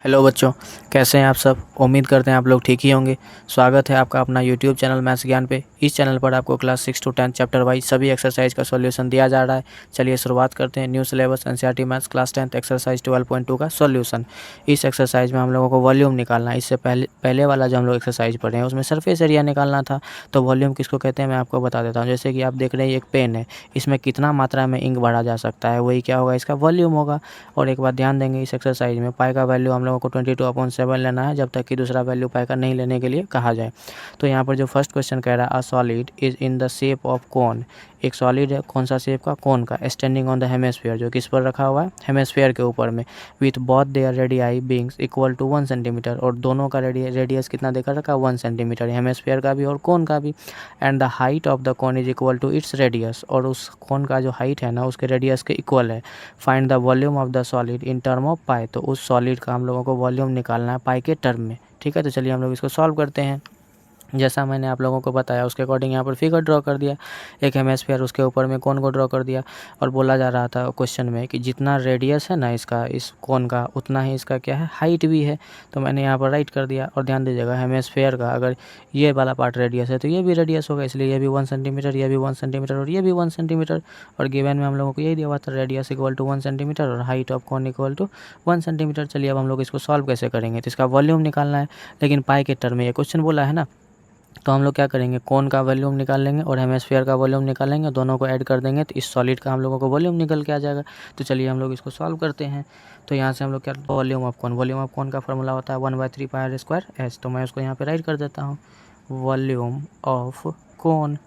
Hello बच्चों, कैसे हैं आप सब। उम्मीद करते हैं आप लोग ठीक ही होंगे। स्वागत है आपका अपना यूट्यूब चैनल मैथ्स ज्ञान पे। इस चैनल पर आपको क्लास 6 to 10 चैप्टर वाइज सभी एक्सरसाइज का सॉल्यूशन दिया जा रहा है। चलिए शुरुआत करते हैं। New syllabus NCERT maths class 10 exercise 12.2 का सॉल्यूशन। इस एक्सरसाइज में हम लोगों को वॉल्यूम निकालना है। इससे पहले वाला जो हम लोग एक्सरसाइज पढ़े हैं उसमें सरफेस एरिया निकालना था। तो वॉल्यूम किसको कहते हैं मैं आपको बता देता हूँ। जैसे कि आप देख रहे हैं एक पेन है, इसमें कितना मात्रा में इंक भरा जा सकता है, वही क्या होगा, इसका वॉल्यूम होगा। और एक बात ध्यान देंगे, इस एक्सरसाइज में पाई का वैल्यू हम लोगों को 22/7 लेना है, जब तक कि दूसरा वैल्यू पाई का नहीं लेने के लिए कहा जाए। तो यहाँ पर जो फर्स्ट क्वेश्चन कह रहा है, a solid is in the shape of cone. एक सॉलिड है, कौन सा शेप का, कोन का, स्टैंडिंग ऑन द हेमिस्फीयर, जो किस पर रखा हुआ है, हेमिस्फीयर के ऊपर में, with both their radii beings equal to 1 centimetre, और दोनों का रेडियस कितना देकर रखा, 1 सेंटीमीटर, हेमिस्फीयर का भी और कोन का भी। And the height of the cone is equal to its radius, और उस कोन का जो हाइट है ना उसके रेडियस के इक्वल है। Find the volume of the solid in term of pi. तो उस सॉलिड का हम लोगों को वॉल्यूम निकालना है पाई के टर्म में। ठीक है, तो चलिए हम लोग इसको सॉल्व करते हैं। जैसा मैंने आप लोगों को बताया उसके अकॉर्डिंग यहाँ पर फिगर ड्रॉ कर दिया, एक हेमिस्फीयर, उसके ऊपर में कोन को ड्रॉ कर दिया। और बोला जा रहा था क्वेश्चन में कि जितना रेडियस है ना इसका, इस कोन का, उतना ही इसका क्या है, हाइट भी है। तो मैंने यहाँ पर राइट कर दिया। और ध्यान दीजिएगा, हेमिस्फीयर का अगर ये वाला पार्ट रेडियस है तो ये भी रेडियस होगा, इसलिए ये भी 1 सेंटीमीटर, ये भी 1 सेंटीमीटर और ये भी 1 सेंटीमीटर। और गिवन में हम लोगों को यही दिया हुआ था, रेडियस इक्वल टू 1 सेंटीमीटर और height of cone equal to 1 centimetre. चलिए अब हम लोग इसको सॉल्व कैसे करेंगे, तो इसका वॉल्यूम निकालना है, लेकिन पाई के टर्म में ये क्वेश्चन बोला है ना। तो हम लोग क्या करेंगे, कोन का वॉल्यूम निकाल लेंगे और हेमिस्फीयर का वॉल्यूम निकालेंगे, दोनों को ऐड कर देंगे तो इस सॉलिड का हम लोगों को वॉल्यूम निकल के आ जाएगा। तो चलिए हम लोग इसको सॉल्व करते हैं। तो यहाँ से हम लोग क्या, वॉल्यूम ऑफ कौन का फॉर्मूला होता है 1/3πr²h। तो मैं उसको यहाँ पे राइट कर देता हूँ, वॉल्यूम ऑफ कौन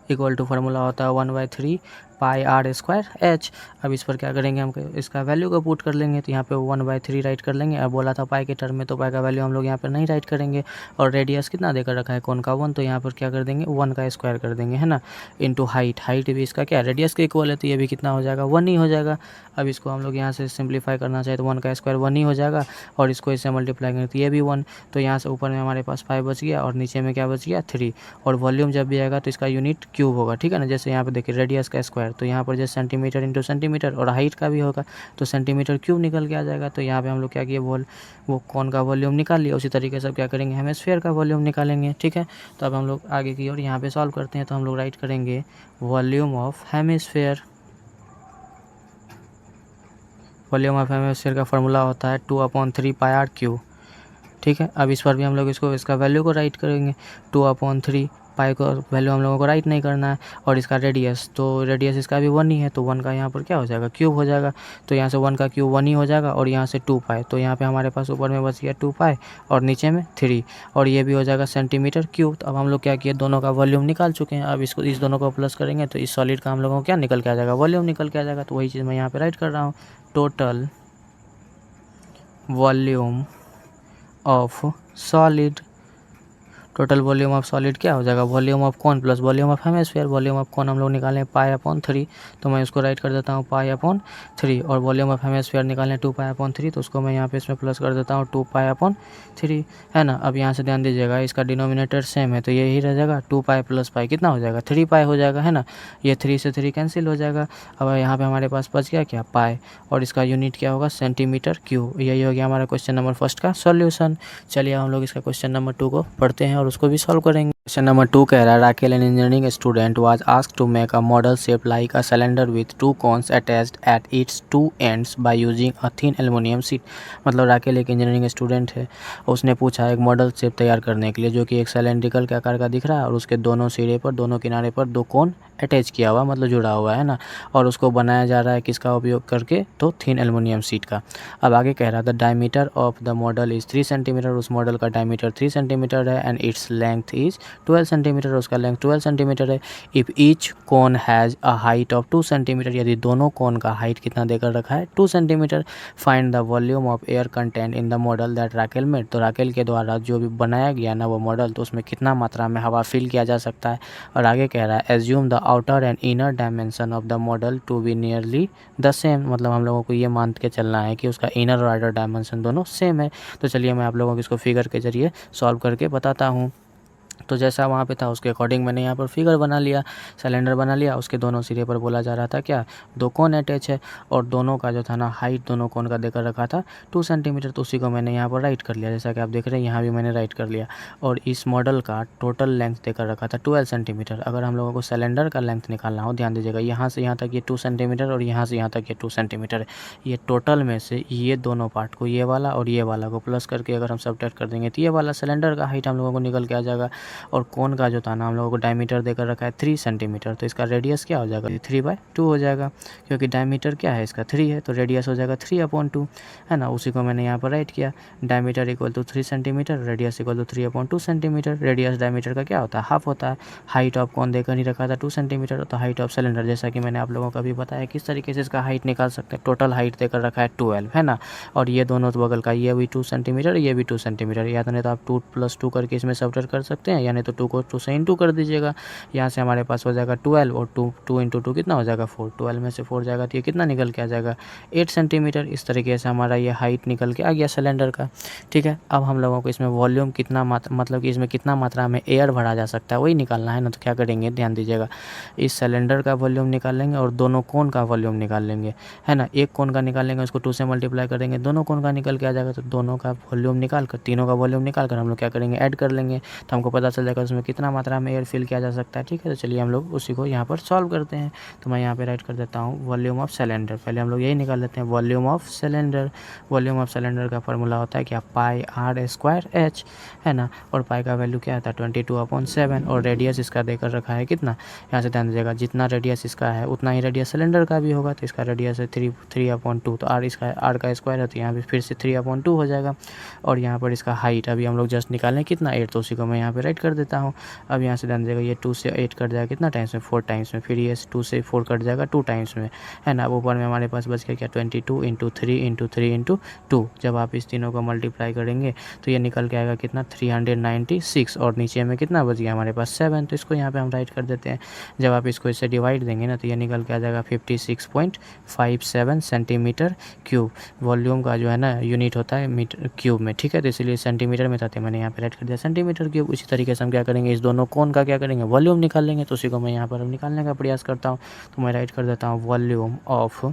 इक्वल टू फार्मूला होता है 1/3πr²h। अब इस पर क्या करेंगे, हम इसका वैल्यू को पुट कर लेंगे। तो यहाँ पे 1/3 राइट कर लेंगे। अब बोला था पाई के टर्म में, तो पाई का वैल्यू हम लोग यहाँ पर नहीं राइट करेंगे। और रेडियस कितना देकर रखा है कौन का, 1, तो यहाँ पर क्या कर देंगे, 1 का स्क्वायर कर देंगे, है ना, इंटू हाइट भी इसका क्या रेडियस के इक्वल है, तो ये भी कितना हो जाएगा, 1 ही हो जाएगा। अब इसको हम लोग यहाँ से सिंप्लीफाई करना चाहे तो 1 का स्क्वायर 1 ही हो जाएगा, और इसको इससे मल्टीप्लाई करें तो ये भी 1। तो यहाँ से ऊपर में हमारे पास 5 बच गया और नीचे में क्या बच गया, 3। और वॉल्यूम जब भी आएगा तो इसका यूनिट क्यूब होगा, ठीक है ना। जैसे यहाँ पे देखिए रेडियस का स्क्वायर, तो यहाँ पर जैसे सेंटीमीटर इंटू सेंटीमीटर, और हाइट का भी होगा तो सेंटीमीटर क्यूब निकल के आ जाएगा। तो यहाँ पे हम लोग क्या किए, वो कौन का वॉल्यूम निकाल लिया। उसी तरीके से क्या करेंगे, हेमिस्फीयर का वॉल्यूम निकालेंगे, ठीक है। तो अब हम लोग आगे की ओर यहाँ पे सॉल्व करते हैं। तो हम लोग राइट करेंगे volume of hemisphere. Volume of hemisphere का फॉर्मूला होता है 2/3πr²। ठीक है, अब इस पर भी हम लोग इसका वैल्यू को राइट करेंगे, 2/3 पाई को वैल्यू हम लोगों को राइट नहीं करना है। और इसका रेडियस, तो रेडियस इसका भी 1 ही है, तो 1 का यहाँ पर क्या हो जाएगा, क्यूब हो जाएगा। तो यहाँ से 1 का क्यूब 1 ही हो जाएगा, और यहाँ से 2 पाई, तो यहाँ पे हमारे पास ऊपर में बच गया 2 पाई और नीचे में 3, और ये भी हो जाएगा सेंटीमीटर क्यूब। तो अब हम लोग क्या किए, दोनों का वॉल्यूम निकाल चुके हैं। अब इसको, इस दोनों को प्लस करेंगे तो इस सॉलिड का हम लोगों को क्या निकल के आ जाएगा, वॉल्यूम निकल के आ जाएगा। तो वही चीज़ मैं यहाँ पर राइट कर रहा हूँ, total volume of solid. Total volume of solid क्या हो जाएगा, वॉल्यूम ऑफ कौन plus volume of hemisphere. Volume of कौन हम लोग निकालें π/3, तो मैं उसको राइट कर देता हूँ π/3। और वॉल्यूम ऑफ हेमिस्फीयर निकालें 2π/3, तो उसको मैं यहाँ पे इसमें प्लस कर देता हूँ 2π/3, है ना। अब यहाँ से ध्यान दीजिएगा, इसका डिनोमिनेटर सेम है तो यही रह जाएगा, 2 पाई प्लस पाई कितना हो जाएगा, 3 पाई हो जाएगा, है ना। ये 3 से 3 कैंसिल हो जाएगा। अब यहाँ पे हमारे पास बच गया क्या, पाई, और इसका यूनिट क्या होगा, सेंटीमीटर क्यूब। यही हो गया हमारा क्वेश्चन नंबर फर्स्ट का सॉल्यूशन। चलिए हम लोग इसका क्वेश्चन नंबर 2 को पढ़ते हैं और उसको भी सॉल्व करेंगे। क्वेश्चन नंबर 2 कह रहा है, Rachel an engineering student was asked to make a model shape like a cylinder with 2 cones attached at its 2 ends by using a thin aluminium sheet. मतलब राकेल एक इंजीनियरिंग स्टूडेंट है, उसने पूछा एक model shape तैयार करने के लिए, जो कि एक सिलेंड्रिकल के आकार का दिख रहा है, और उसके दोनों सिरे पर, दोनों किनारे पर 2 कोन अटैच किया हुआ, मतलब जुड़ा हुआ है ना। और उसको बनाया जा रहा है किसका उपयोग करके, तो थिन एल्युमिनियम शीट का। अब आगे कह रहा था, diameter of the model is 3 centimetre. उस मॉडल का डायमीटर 3 सेंटीमीटर है, and its length is 12 centimetre, उसका लेंथ 12 सेंटीमीटर है। If each cone has a height of 2 centimetre, यदि दोनों कोन का हाइट कितना देकर रखा है, 2 centimetre. Find the volume of air content in the model that Raquel made. तो राकेल के द्वारा जो भी बनाया गया ना वो मॉडल, तो उसमें कितना मात्रा में हवा फिल किया जा सकता है। और आगे कह रहा है, assume the outer and inner dimension of the model to be nearly the same. मतलब हम लोगों को ये मान के चलना है कि उसका इनर और आउटर डायमेंशन दोनों सेम है। तो चलिए मैं आप लोगों को इसको फिगर के जरिए सॉल्व करके बताता हूँ। तो जैसा वहाँ पे था उसके अकॉर्डिंग मैंने यहाँ पर फिगर बना लिया, सिलेंडर बना लिया। उसके दोनों सिरे पर बोला जा रहा था क्या, दो कोन अटैच है और दोनों का जो था ना हाइट दोनों कोन का देकर रखा था 2 सेंटीमीटर। तो उसी को मैंने यहाँ पर राइट कर लिया, जैसा कि आप देख रहे हैं यहाँ भी मैंने राइट कर लिया। और इस मॉडल का टोटल लेंथ देकर रखा था 12 सेंटीमीटर। अगर हम लोगों को सिलेंडर का लेंथ निकालना हो, ध्यान दीजिएगा, यहाँ से यहाँ तक ये 2 सेंटीमीटर और यहाँ से यहाँ तक ये 2 सेंटीमीटर है। ये टोटल में से ये दोनों पार्ट को, ये वाला और ये वाला को प्लस करके अगर हम सबट्रैक्ट कर देंगे तो ये वाला सिलेंडर का हाइट हम लोगों को निकल के आ जाएगा। और कोन का जो था ना हम लोगों को डायमीटर देकर रखा है 3 सेंटीमीटर, तो इसका रेडियस क्या हो जाएगा, 3/2 हो जाएगा, क्योंकि डायमीटर क्या है इसका 3 है, तो रेडियस हो जाएगा 3/2, है ना। उसी को मैंने यहाँ पर राइट किया, diameter equal to 3 centimetre, radius equal to 3/2 centimetre. Radius diameter का क्या होता है, हाफ होता है। हाइट ऑफ कोन देकर नहीं रखा था 2 सेंटीमीटर, तो हाइट ऑफ सिलेंडर जैसा कि मैंने आप लोगों को अभी बताया किस तरीके से इसका हाइट निकाल सकते हैं। टोटल हाइट देकर रखा है 12, है ना। और ये दोनों बगल का, ये भी 2 सेंटीमीटर, ये भी 2 सेंटीमीटर, या तो नहीं तो आप 2 + 2 करके इसमें सबट्रैक्ट कर सकते हैं, यानी तो 2 को 2 से इंटू कर दीजिएगा। यहाँ से हमारे पास हो जाएगा 12 और 2 इंटू 2 कितना हो जाएगा 4। 12 में से 4 जाएगा तो ये कितना निकल के आ जाएगा 8 सेंटीमीटर। इस तरीके से हमारा ये हाइट निकल के आ गया सिलेंडर का, ठीक है। अब हम लोगों को इसमें वॉल्यूम कितना मतलब कि इसमें कितना मात्रा में एयर भरा जा सकता है वही निकालना है ना। तो क्या करेंगे, ध्यान दीजिएगा, इस सिलेंडर का वॉल्यूम निकाल लेंगे और दोनों कोन का वॉल्यूम निकाल लेंगे, है ना। एक कोन का निकाल लेंगे, उसको 2 से मल्टीप्लाई कर देंगे, दोनों कोन का निकल के आ जाएगा। तो दोनों का वॉल्यूम निकाल कर, तीनों का वॉल्यूम निकाल कर हम लोग क्या करेंगे, ऐड कर लेंगे, तो हमको पता चल जाएगा उसमें कितना मात्रा में एयर फिल किया जा सकता है, ठीक है। तो चलिए हम लोग उसी को यहाँ पर सॉल्व करते हैं। तो मैं यहाँ पे राइट कर देता हूँ वॉल्यूम ऑफ सिलेंडर। पहले हम लोग यही निकाल लेते हैं, volume of cylinder. Volume of cylinder का फॉर्मूला होता है क्या, πr²h, है ना। और पाई का वैल्यू क्या आता है 22/7। और रेडियस इसका देकर रखा है कितना, यहाँ से ध्यान दीजिएगा, जितना रेडियस इसका है उतना ही रेडियस सिलेंडर का भी होगा। तो इसका रेडियस है 3/2, तो आर इसका आर का स्क्वायर है, तो यहाँ पे फिर से 3/2 हो जाएगा। और यहाँ पर इसका हाइट अभी हम लोग जस्ट निकालें कितना 8, तो उसी को मैं यहाँ पे राइट कर देता हूँ। अब यहाँ से ध्यान दीजिएगा, ये 2 से 8 कट जाएगा कितना टाइम्स में, 4 टाइम्स में। फिर ये 2 से 4 कट जाएगा 2 टाइम्स में, है ना। अब ऊपर में हमारे पास बच गया क्या, 22 × 3 × 3 × 2। जब आप इस तीनों को मल्टीप्लाई करेंगे तो ये निकल के आएगा कितना 396। और नीचे में कितना बच गया हमारे पास 7, तो इसको यहाँ पे हम राइट कर देते हैं। जब आप इसको इससे डिवाइड देंगे ना तो ये निकल के आ जाएगा 56.57 सेंटीमीटर क्यूब। वॉल्यूम का जो है ना यूनिट होता है मीटर क्यूब में, ठीक है। तो इसलिए सेंटीमीटर में था, तो मैंने यहाँ पे राइट कर दिया सेंटीमीटर क्यूब। उसी तरीके से हम क्या करेंगे, इस दोनों कोन का क्या करेंगे, वॉल्यूम निकाल लेंगे। तो उसी को मैं यहाँ पर निकालने का प्रयास करता हूँ। तो मैं राइट कर देता हूँ वॉल्यूम ऑफ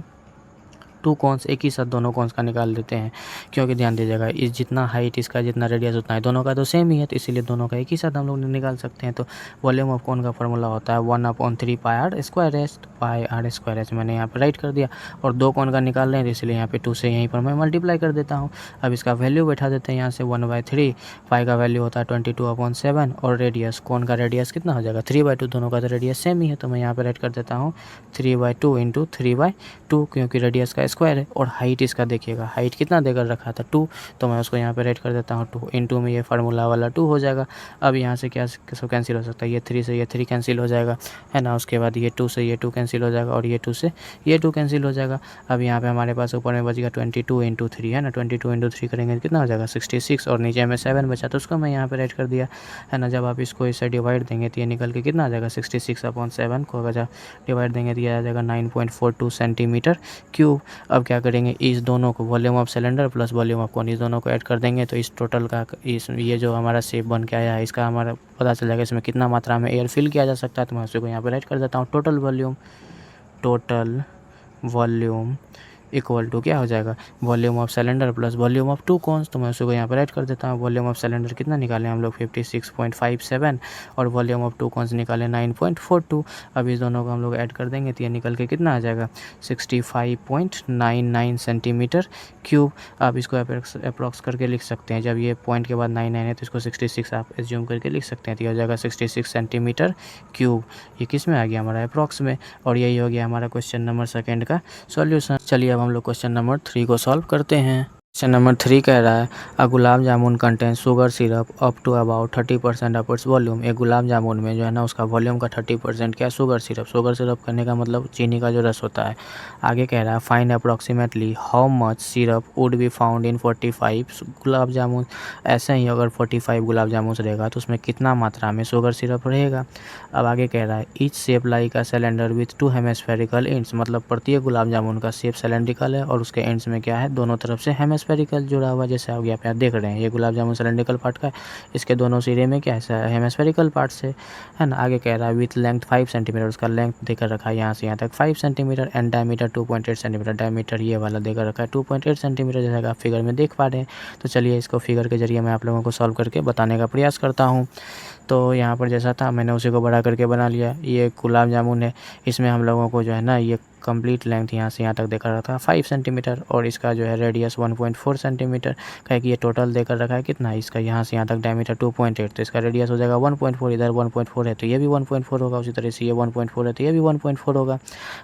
2 कॉन्स, एक ही साथ दोनों कॉन्स का निकाल देते हैं, क्योंकि ध्यान दीजिएगा इस जितना हाइट इसका जितना रेडियस उतना है, दोनों का तो सेम ही है, तो इसीलिए दोनों का एक ही साथ हम लोग निकाल सकते हैं। तो वॉल्यूम ऑफ कॉन का फॉर्मूला होता है 1/3 πr²h। तो πr² मैंने यहाँ पर राइट कर दिया। और 2 कॉन का निकाल रहे हैं, इसलिए यहाँ पे 2 से यहीं पर मैं मल्टीप्लाई कर देता हूँ। अब इसका वैल्यू बैठा देते हैं यहाँ से 1/3, पाई का वैल्यू होता है 22/7 और रेडियस, कॉन का रेडियस कितना हो जाएगा 3/2, दोनों का तो रेडियस सेम ही है। तो मैं यहाँ पर राइट कर देता हूँ 3/2 × 3/2, क्योंकि रेडियस का स्क्वायर है। और हाइट इसका देखिएगा, हाइट कितना देकर रखा था 2, तो मैं उसको यहाँ पे राइट कर देता हूँ 2 इंटू में ये फार्मूला वाला 2 हो जाएगा। अब यहाँ से क्या कैंसिल हो सकता है, ये 3 से ये 3 कैंसिल हो जाएगा, है ना। उसके बाद ये 2 से ये 2 कैंसिल हो जाएगा और ये 2 से ये 2 कैंसिल हो जाएगा। अब यहाँ पे हमारे पास ऊपर में बचेगा 22 × 3, है ना। 22 × 3 करेंगे तो कितना हो जाएगा 66, और नीचे में 7 बचा तो उसको मैं यहाँ पे राइट कर दिया, है ना। जब आप इसको इससे डिवाइड देंगे तो ये निकल के कितना आ जाएगा 66/7 को अगर डिवाइड देंगे तो ये आ जाएगा 9.42 सेंटीमीटर क्यूब। अब क्या करेंगे, इस दोनों को volume of cylinder plus volume of cone, इस दोनों को ऐड कर देंगे तो इस टोटल का इस ये जो हमारा शेप बन के आया है इसका हमारा पता चल जाएगा इसमें कितना मात्रा में एयर फिल किया जा सकता है। तो मैं उसी को यहाँ पे राइट कर देता हूँ टोटल वॉल्यूम इक्वल टू क्या हो जाएगा, volume of cylinder plus volume of 2 cons. तो मैं उसी को यहाँ पर राइट कर देता हूँ। वॉल्यूम ऑफ सिलेंडर कितना निकाले हम लोग 56.57 और वॉल्यूम ऑफ 2 कॉन्स निकाले 9.42। अब इस दोनों को हम लोग ऐड कर देंगे तो ये निकल के कितना आ जाएगा 65.99 सेंटीमीटर क्यूब। आप इसको अप्रॉक्स करके लिख सकते हैं, जब ये पॉइंट के बाद 99 है तो इसको 66 आप एज्यूम करके लिख सकते हैं, तो ये हो जाएगा 66 सेंटीमीटर क्यूब। ये किस में आ गया हमारा अप्रॉक्स में, और यही हो गया हमारा क्वेश्चन नंबर 2 का सॉल्यूशन। चलिए हम लोग क्वेश्चन नंबर 3 को सॉल्व करते हैं। क्वेश्चन नंबर 3 कह रहा है a gulab jamun contain sugar syrup up to about 30% of its volume. एक गुलाब जामुन में जो है ना उसका वॉल्यूम का 30% क्या, शुगर सिरप करने का मतलब चीनी का जो रस होता है। आगे कह रहा है find approximately how much syrup would be found in 45 gulab jamun. ऐसे ही अगर 45 गुलाब जामुन रहेगा तो उसमें कितना मात्रा में शुगर सिरप रहेगा। अब आगे कह रहा है each shape like a cylinder with 2 hemispherical ends, मतलब प्रत्येक गुलाब जामुन का शेप सिलेंड्रिकल है और उसके एंड्स में क्या है, दोनों तरफ से हेमिस्फेरिकल हेमिस्फेरिकल जुड़ा हुआ, जैसे आप यहाँ पे देख रहे हैं ये गुलाब जामुन सिलेंड्रिकल पार्ट का है, इसके दोनों सिरे में क्या है हेमिस्फेरिकल पार्ट से, है ना। आगे कह रहा है विथ लेंथ 5 सेंटीमीटर, उसका लेंथ देकर रखा है यहाँ से यहाँ तक 5 centimetre and diameter 2.8 centimetre, diameter ये वाला देकर रखा है 2.8 सेंटीमीटर, जैसा कि आप फिगर में देख पा रहे हैं। तो चलिए इसको फिगर के जरिए मैं आप लोगों को सॉल्व करके बताने का प्रयास करता हूँ। तो यहाँ पर जैसा था मैंने उसी को बड़ा करके बना लिया। ये गुलाब जामुन है, इसमें हम लोगों को जो है ना ये कंप्लीट लेंथ यहाँ से यहाँ तक देकर रखा है 5 सेंटीमीटर और इसका जो है रेडियस 1.4 सेंटीमीटर का है कि ये टोटल देकर रखा है कितना, इसका यहाँ से यहाँ तक डायमीटर 2.8, तो इसका रेडियस हो जाएगा 1.4, इधर 1.4 है तो ये भी 1.4 होगा, उसी तरह से ये 1.4 है तो ये भी 1.4 होगा,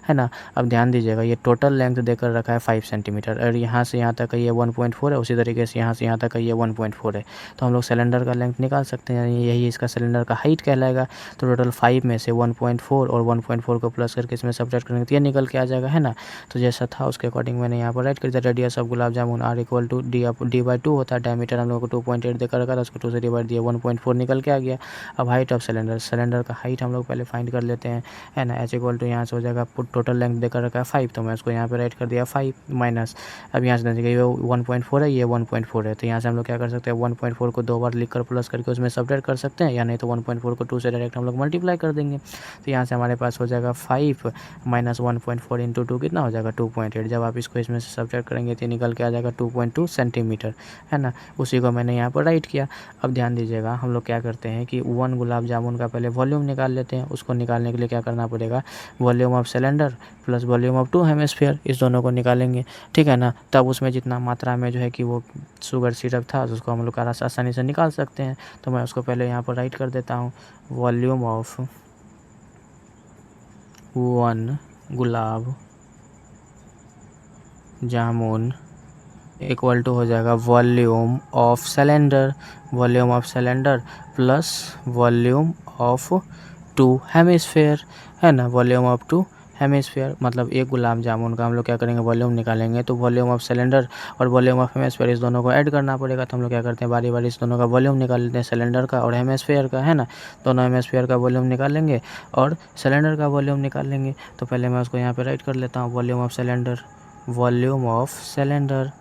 है ना। अब ध्यान दीजिएगा ये टोटल लेंथ देकर रखा है 5 सेंटीमीटर और यहाँ से यहाँ तक का ये 1.4 है, उसी तरीके से यहाँ से यहाँ तक का ये 1.4 है। तो हम लोग सिलेंडर का लेंथ निकाल सकते हैं, यही इसका सिलेंडर का हाइट कहलाएगा। तो टोटल 5 में से 1.4 और 1.4 को प्लस करके इसमें सब्ट्रैक्ट करेंगे तो ये निकल के आ जाएगा, है ना। तो जैसा था उसके अकॉर्डिंग मैंने यहाँ पर राइट कर दिया। Radius of gulab jamun R equal to D/2 होता है, डायमीटर हम लोग को 2.8 देकर रखा था, उसको 2 से डिवाइड दिया 1.4 निकल के आ गया। अब हाइट ऑफ सिलेंडर, सिलेंडर का हाइट हम लोग पहले फाइंड कर लेते हैं, है ना। H इक्वल टू यहाँ से हो जाएगा टोटल लेंथ देकर रखा है 5, तो मैं उसको यहाँ पर राइट कर दिया 5 माइनस, अब यहाँ से ये 1.4 है, ये 1.4 है, तो यहाँ से हम लोग क्या कर सकते हैं 1.4 को 2 बार लिख कर प्लस करके उसमें सब्ट्रैक्ट कर सकते हैं, या नहीं तो 1.4 को 2 से डायरेक्ट हम लोग मल्टीप्लाई कर देंगे। तो यहाँ से हमारे पास हो जाएगा 5 माइनस 1.4 इंटू 2 कितना हो जाएगा 2.8, जब आप इसको इसमें से सब्ट्रैक्ट करेंगे तो निकल के आ जाएगा 2.2 सेंटीमीटर, है ना। उसी को मैंने यहाँ पर राइट किया। अब ध्यान दीजिएगा हम लोग क्या करते हैं कि 1 गुलाब जामुन का पहले वॉल्यूम निकाल लेते हैं। उसको निकालने के लिए क्या करना पड़ेगा, volume of cylinder plus volume of 2 hemisphere, इस दोनों को निकालेंगे, ठीक है ना। तब उसमें जितना मात्रा में जो है कि वो शुगर सिरप था उसको हम लोग आसानी से निकाल सकते हैं। तो मैं उसको पहले यहाँ पर राइट कर देता हूँ, volume of 1 gulab jamun equal to हो जाएगा volume of cylinder, volume of cylinder plus volume of 2 hemisphere, है ना। वॉल्यूम ऑफ 2 हेमिस्फीयर मतलब एक गुलाब जामुन का हम लोग क्या करेंगे वॉल्यूम निकालेंगे, तो वॉल्यूम ऑफ सिलेंडर और वॉल्यूम ऑफ हेमिस्फीयर इस दोनों को ऐड करना पड़ेगा। तो हम लोग क्या करते हैं बारी बारी इस दोनों का वॉल्यूम निकाल लेते हैं, सिलेंडर का और हेमिस्फीयर का, है ना। दोनों हेमिस्फीयर का वॉल्यूम निकाल लेंगे और सिलेंडर का वॉल्यूम निकाल लेंगे। तो पहले मैं उसको यहाँ पे राइट कर लेता हूँ, volume of cylinder, volume of cylinder,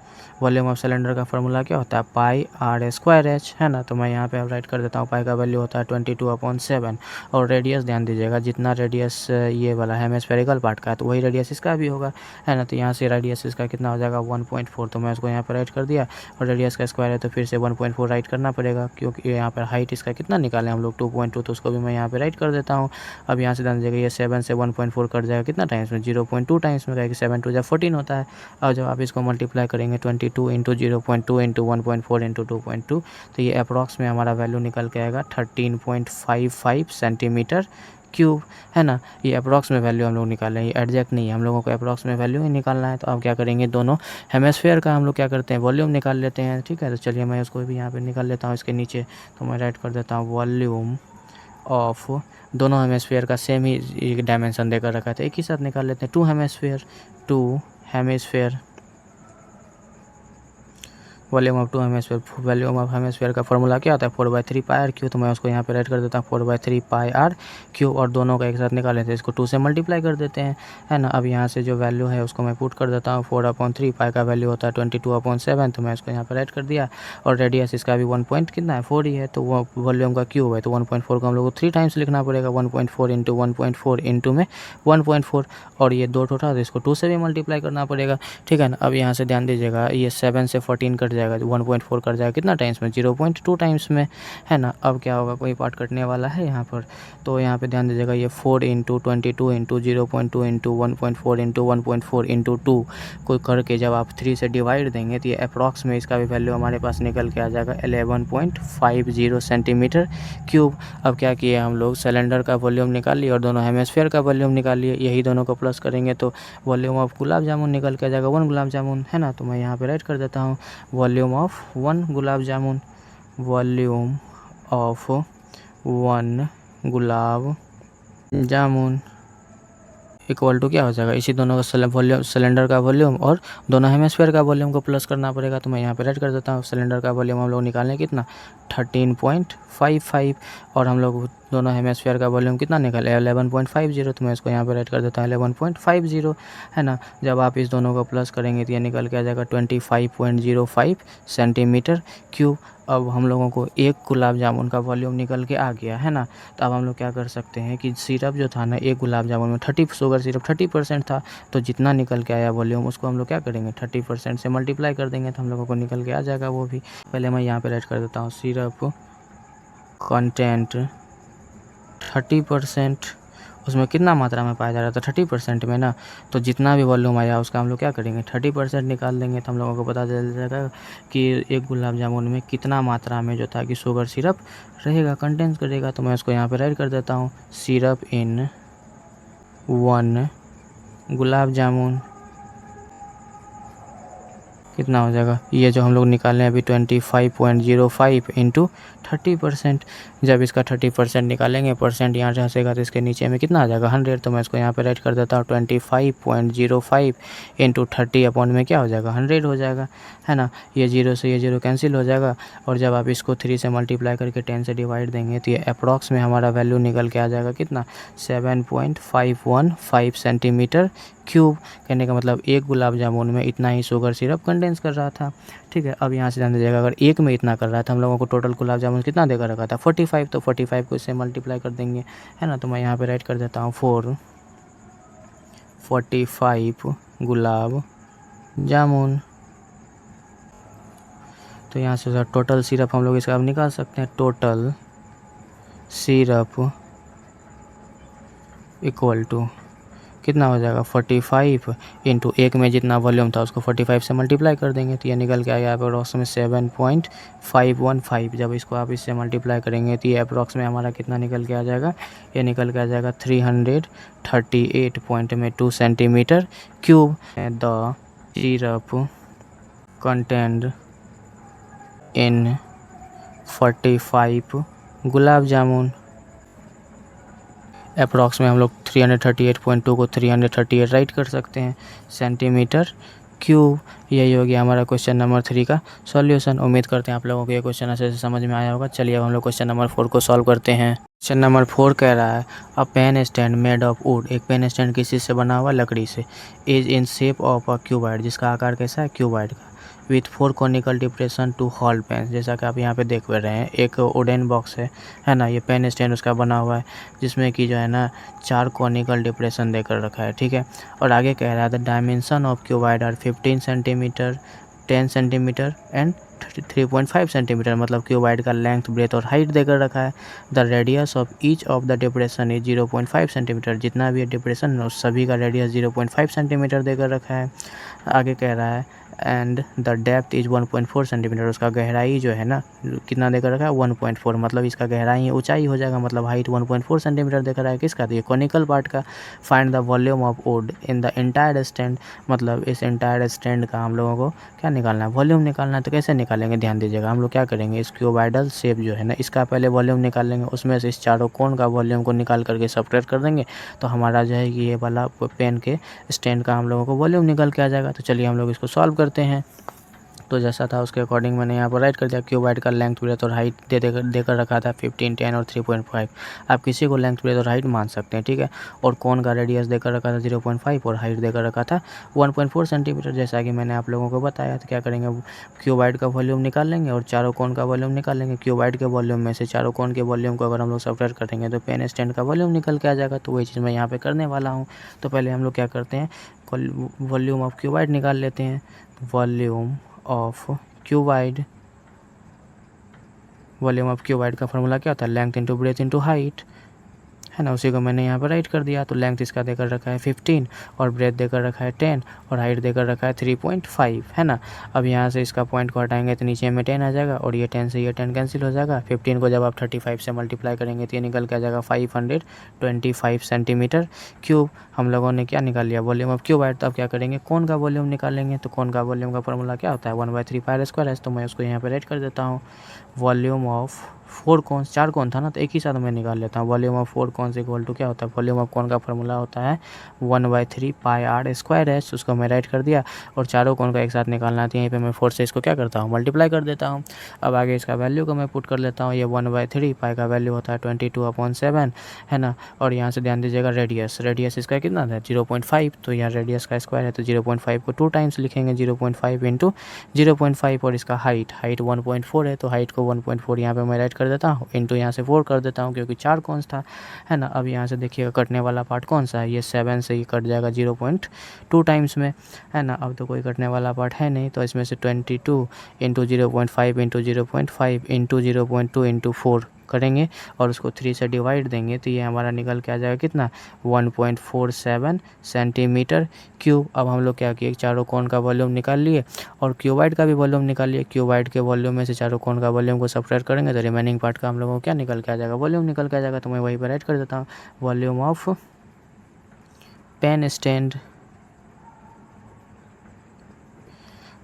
volume of cylinder का फॉर्मूला क्या होता है पाई R²H, है ना। तो मैं यहाँ पे अब राइट कर देता हूँ, पाई का वैल्यू होता है 22/7 और रेडियस ध्यान दीजिएगा जितना रेडियस ये वाला हेमिस्फेरिकल पार्ट का है तो वही रेडियस इसका भी होगा, है ना। तो यहाँ से रेडियस इसका कितना हो जाएगा 1.4, तो मैं उसको यहाँ पर राइट कर दिया और रेडियस का स्क्वायर है तो फिर से 1.4 राइट करना पड़ेगा, क्योंकि यहाँ पर हाइट इसका कितना निकालें हम लोग 2.2, तो उसको भी मैं यहाँ पर राइट कर देता हूँ। अब यहाँ से ध्यान दीजिएगा ये 7 से 1.4 कट जाएगा कितना टाइम्स में 0.2 टाइम्स में, कि 7 2 14 होता है। और जब आप इसको मल्टीप्लाई करेंगे 22 इंटू 0.2 इंटू 1.4 इंटू 2.2, तो ये अप्रॉक्स में हमारा वैल्यू निकल के आएगा 13.55 सेंटीमीटर क्यूब, है ना। ये अप्रॉक्स में वैल्यू हम लोग निकाल रहे हैं, ये एग्जैक्ट नहीं है, हम लोगों को अप्रॉक्स में वैल्यू ही निकालना है। तो अब क्या करेंगे दोनों हेमिस्फीयर का हम लोग क्या करते हैं वॉल्यूम निकाल लेते हैं, ठीक है। तो चलिए मैं उसको भी यहाँ पे निकाल लेता हूँ इसके नीचे, तो मैं राइट कर देता हूँ वॉल्यूम ऑफ, दोनों हेमिस्फीयर का सेम ही डायमेंशन देकर रखा था, एक ही साथ निकाल लेते हैं, 2 hemisphere volume of 2 hemisphere, volume of hemisphere का फॉर्मूला क्या होता है 4/3 पाई r क्यू, तो मैं उसको यहाँ पे राइट कर देता हूँ 4/3 पाई r क्यू और दोनों का एक साथ निकाल लेते हैं, इसको 2 से मल्टीप्लाई कर देते हैं, है ना। अब यहाँ से जो वैल्यू है उसको मैं पुट कर देता हूँ 4/3, पाई का वैल्यू होता है 22/7, तो मैं इसको यहाँ पर राइट कर दिया और रेडियस इसका भी 1 पॉइंट कितना है 4 ही है, तो वो वॉल्यूम का क्यूब है तो 1.4 को हम लोग को 3 टाइम्स लिखना पड़ेगा, 1.4 इंटू 1.4 इंटू में 1.4 और ये 2 टोटा तो इसको 2 से भी मल्टीप्लाई करना पड़ेगा, ठीक है ना। अब यहाँ से ध्यान दीजिएगा ये 7 से 14 कट जाएगा, 1.4 कट जाएगा कितना टाइम्स में 0.2 टाइम्स में, है ना। अब क्या होगा कोई पार्ट कटने वाला है यहाँ पर, तो यहाँ पे ध्यान दीजिएगा ये 4 into 22 into 0.2 into 1.4 into 1.4 into 2 को करके जब आप 3 से डिवाइड देंगे तो ये अप्रॉक्स में इसका भी वैल्यू हमारे पास निकल के आ जाएगा 11.50 सेंटीमीटर क्यूब। अब क्या किए हम लोग सिलेंडर का वॉल्यूम निकाल लिए और दोनों हेमिस्फीयर का वॉल्यूम निकाल लिए, यही दोनों को प्लस करेंगे तो वॉल्यूम ऑफ गुलाब जामुन निकल के आ जाएगा 1 गुलाब जामुन, है ना। तो मैं यहाँ पे राइट कर देता हूँ volume of 1 gulab jamun, volume of 1 gulab jamun equal to क्या हो जाएगा, इसी दोनों का वॉल्यूम सिलेंडर का वॉल्यूम और दोनों हेमिस्फीयर का वॉल्यूम को प्लस करना पड़ेगा, तो मैं यहाँ पे राइट कर देता हूँ सिलेंडर का वॉल्यूम हम लोग निकालें कितना 13.55 और हम लोग दोनों हेमिस्फीयर का वॉल्यूम कितना निकल 11.50, तो मैं इसको यहाँ पे राइट कर देता हूँ 11.50, है ना। जब आप इस दोनों को प्लस करेंगे तो ये निकल के आ जाएगा 25.05 सेंटीमीटर क्यूब। अब हम लोगों को एक गुलाब जामुन का वॉल्यूम निकल के आ गया, है ना। तो अब हम लोग क्या कर सकते हैं कि सिरप जो था ना, एक गुलाब जामुन में 30 शुगर सिरप 30% था, तो जितना निकल के आया वॉल्यूम उसको हम लोग क्या करेंगे 30% से मल्टीप्लाई कर देंगे, तो हम लोगों को निकल के आ जाएगा वो भी। पहले मैं यहाँ पे राइट कर देता हूँ सिरप कंटेंट 30%, उसमें कितना मात्रा में पाया जा रहा था 30% में ना, तो जितना भी वॉल्यूम आया उसका हम लोग क्या करेंगे 30% निकाल देंगे, तो हम लोगों को पता चल जाएगा कि एक गुलाब जामुन में कितना मात्रा में जो था कि शुगर सिरप रहेगा, कंटेंस करेगा। तो मैं उसको यहाँ पे राइट कर देता हूँ सिरप इन 1 गुलाब जामुन कितना हो जाएगा, ये जो हम लोग निकालें अभी 25.05 इंटू 30%। जब इसका 30% निकालेंगे, परसेंट यहाँ से हंसेगा तो इसके नीचे में कितना आ जाएगा 100, तो मैं इसको यहाँ पे राइट कर देता हूँ 25.05 इंटू 30 अपॉन में क्या हो जाएगा 100 हो जाएगा, है ना। ये 0 से ये 0 कैंसिल हो जाएगा, और जब आप इसको 3 से मल्टीप्लाई करके 10 से डिवाइड देंगे तो ये अप्रॉक्स में हमारा वैल्यू निकल के आ जाएगा कितना 7.515 सेंटीमीटर क्यूब। कहने का मतलब एक गुलाब जामुन में इतना ही शुगर सिरप कंडेंस कर रहा था, ठीक है। अब यहाँ से ध्यान दीजिएगा, अगर एक में इतना कर रहा था, हम लोगों को टोटल गुलाब जामुन कितना देकर रखा था 45, तो 45 को इससे मल्टीप्लाई कर देंगे, है ना। तो मैं यहाँ पे राइट कर देता हूँ 45 गुलाब जामुन। तो यहाँ से सर टोटल सिरप हम लोग इसका अब निकाल सकते हैं, टोटल सिरप इक्वल टू कितना हो जाएगा 45 इंटू एक में जितना वॉल्यूम था उसको 45 से मल्टीप्लाई कर देंगे, तो ये निकल के आया अप्रॉक्स में 7.515। जब इसको आप इससे मल्टीप्लाई करेंगे तो ये अप्रॉक्स में हमारा कितना निकल के आ जाएगा, ये निकल के आ जाएगा 338.2 centimetre cube. The syrup contained in 45 gulab jamun, approx में हम लोग 338.2 को 338 राइट कर सकते हैं सेंटीमीटर क्यूब। यही हो गया हमारा क्वेश्चन नंबर 3 का सॉल्यूशन। उम्मीद करते हैं आप लोगों को ये क्वेश्चन अच्छे से समझ में आया होगा। चलिए अब हम लोग क्वेश्चन नंबर 4 को सॉल्व करते हैं। क्वेश्चन नंबर 4 कह रहा है a pen stand made of wood, एक पेन स्टैंड किस चीज़ से बना हुआ लकड़ी से, is in shape of a cuboid, जिसका आकार कैसा है क्यूबॉइड का, with 4 conical depression to hold pen. जैसा कि आप यहाँ पे देख रहे हैं एक वुडन बॉक्स है ना, ये पेन स्टैंड उसका बना हुआ है जिसमें कि जो है ना 4 कॉनिकल डिप्रेशन देकर रखा है, ठीक है। और आगे कह रहा है the dimension of cuboid are 15 centimetre 10 centimetre and 3.5 centimetre, मतलब क्यूबॉइड का लेंथ ब्रेथ और हाइट देकर रखा है। The radius of each of the depression is 0.5 centimetre, जितना भी डिप्रेशन है उस सभी का रेडियस 0.5 सेंटीमीटर देकर रखा है। आगे कह रहा है and the depth is 1.4 centimetre, उसका गहराई जो है ना कितना देकर रखा है 1.4, मतलब इसका गहराई ऊंचाई हो जाएगा, मतलब हाइट 1.4 सेंटीमीटर देकर रहा है किसका, तो ये कॉनिकल पार्ट का। Find the volume of would in the entire stand, मतलब इस एंटायर स्टैंड का हम लोगों को क्या निकालना है वॉल्यूम निकालना है। तो कैसे निकालेंगे ध्यान दीजिएगा, हम लोग क्या करेंगे इस क्यूबॉइडल शेप जो है ना इसका पहले वॉल्यूम निकाल लेंगे, उसमें से इस चारों कोण का वॉल्यूम को निकाल करके सब्ट्रैक्ट कर देंगे, तो हमारा जो है कि ये वाला पेन के स्टैंड का हम लोगों को वॉल्यूम निकल के आ जाएगा। तो चलिए हम लोग इसको सॉल्व करते हैं। तो जैसा था उसके अकॉर्डिंग मैंने यहाँ पर राइट कर दिया, क्यूबॉइड का लेंथ ब्रेथ और हाइट देकर रखा था 15 10 और 3.5। आप किसी को लेंथ ब्रेथ और हाइट मान सकते हैं, ठीक है। और कोण का रेडियस देकर रखा था 0.5 और हाइट देकर रखा था 1.4 सेंटीमीटर, जैसा कि मैंने आप लोगों को बताया। तो क्या करेंगे क्यूबॉइड का वॉल्यूम निकाल लेंगे और चारों कोण का वॉल्यूम निकाल लेंगे। क्यूबॉइड के वॉल्यूम में से चारों कोण के वॉल्यूम को अगर हम लोग सब्ट्रैक्ट करेंगे तो पेन स्टैंड का वॉल्यूम निकल के आ जाएगा। तो वही चीज़ मैं यहाँ पर करने वाला हूँ। तो पहले हम लोग क्या करते हैं वॉल्यूम ऑफ क्यूबॉइड निकाल लेते हैं। Volume of cuboid, volume of cuboid का फॉर्मूला क्या होता है length into breadth into height, है ना। उसी को मैंने यहाँ पर राइट कर दिया। तो लेंथ इसका देकर रखा है 15 और ब्रेथ देकर रखा है 10 और हाइट देकर रखा है 3.5, है ना। अब यहाँ से इसका पॉइंट को हटाएंगे तो नीचे में 10 आ जाएगा और ये 10 से ये 10 कैंसिल हो जाएगा। 15 को जब आप 35 से मल्टीप्लाई करेंगे तो ये निकल के आ जाएगा 525 सेंटीमीटर क्यूब। हम लोगों ने क्या निकाल लिया वॉल्यूम ऑफ क्यूबॉइड। तो अब क्या करेंगे कोण का वॉल्यूम निकालेंगे। तो कोण का वॉल्यूम का फॉर्मूला क्या होता है 1/3 पाई स्क्वायर है। तो मैं उसको यहाँ पर राइट कर देता हूँ वॉल्यूम ऑफ 4 कौन, 4 कौन था ना, तो एक ही साथ मैं निकाल लेता हूँ। वॉल्यूम ऑफ 4 कौन इक्वल टू क्या होता है, वॉल्यूम ऑफ कौन का फॉर्मूला होता है 1/3 पाई आर स्क्वायर एच। उसको मैं राइट कर दिया और चारों कौन का एक साथ निकालना है, तो यहीं पे मैं 4 से इसको क्या करता हूँ, मल्टीप्लाई कर देता हूँ। अब आगे इसका वैल्यू को मैं पुट कर लेता हूँ। ये 1/3 पाई का वैल्यू होता है 22/7 है ना। और यहाँ से ध्यान दीजिएगा रेडियस इसका कितना था 0.5, तो यहाँ रेडियस का स्क्वायर है तो 0.5 को 2 टाइम्स लिखेंगे, 0.5 इंटू 0.5। और इसका हाइट 1.4 है, तो हाइट को 1.4 यहाँ पे मैं राइट कर देता हूँ, इंटू यहाँ से 4 कर देता हूँ क्योंकि 4 कौन्स था है ना। अब यहाँ से देखिएगा कटने वाला पार्ट कौन सा है, ये 7 से ही कट जाएगा 0.2 टाइम्स में है ना। अब तो कोई कटने वाला पार्ट है नहीं, तो इसमें से 22 इंटू 0.5 इंटू 0.5 इंटू 0.2 इंटू 4 करेंगे और उसको 3 से डिवाइड देंगे, तो ये हमारा निकल के आ जाएगा कितना 1.47 सेंटीमीटर क्यूब। अब हम लोग क्या किए, चारों कोण का वॉल्यूम निकाल लिए और क्यूबाइड का भी वॉल्यूम निकाल लिए। क्यूबाइड के वॉल्यूम में से चारों कोण का वॉल्यूम को सब्ट्रैक्ट करेंगे तो रिमेनिंग पार्ट का हम लोगों को क्या निकल के आ जाएगा, वॉल्यूम निकल के आ जाएगा। तो मैं वहीं पर राइट कर देता हूँ, वॉल्यूम ऑफ पेन स्टैंड।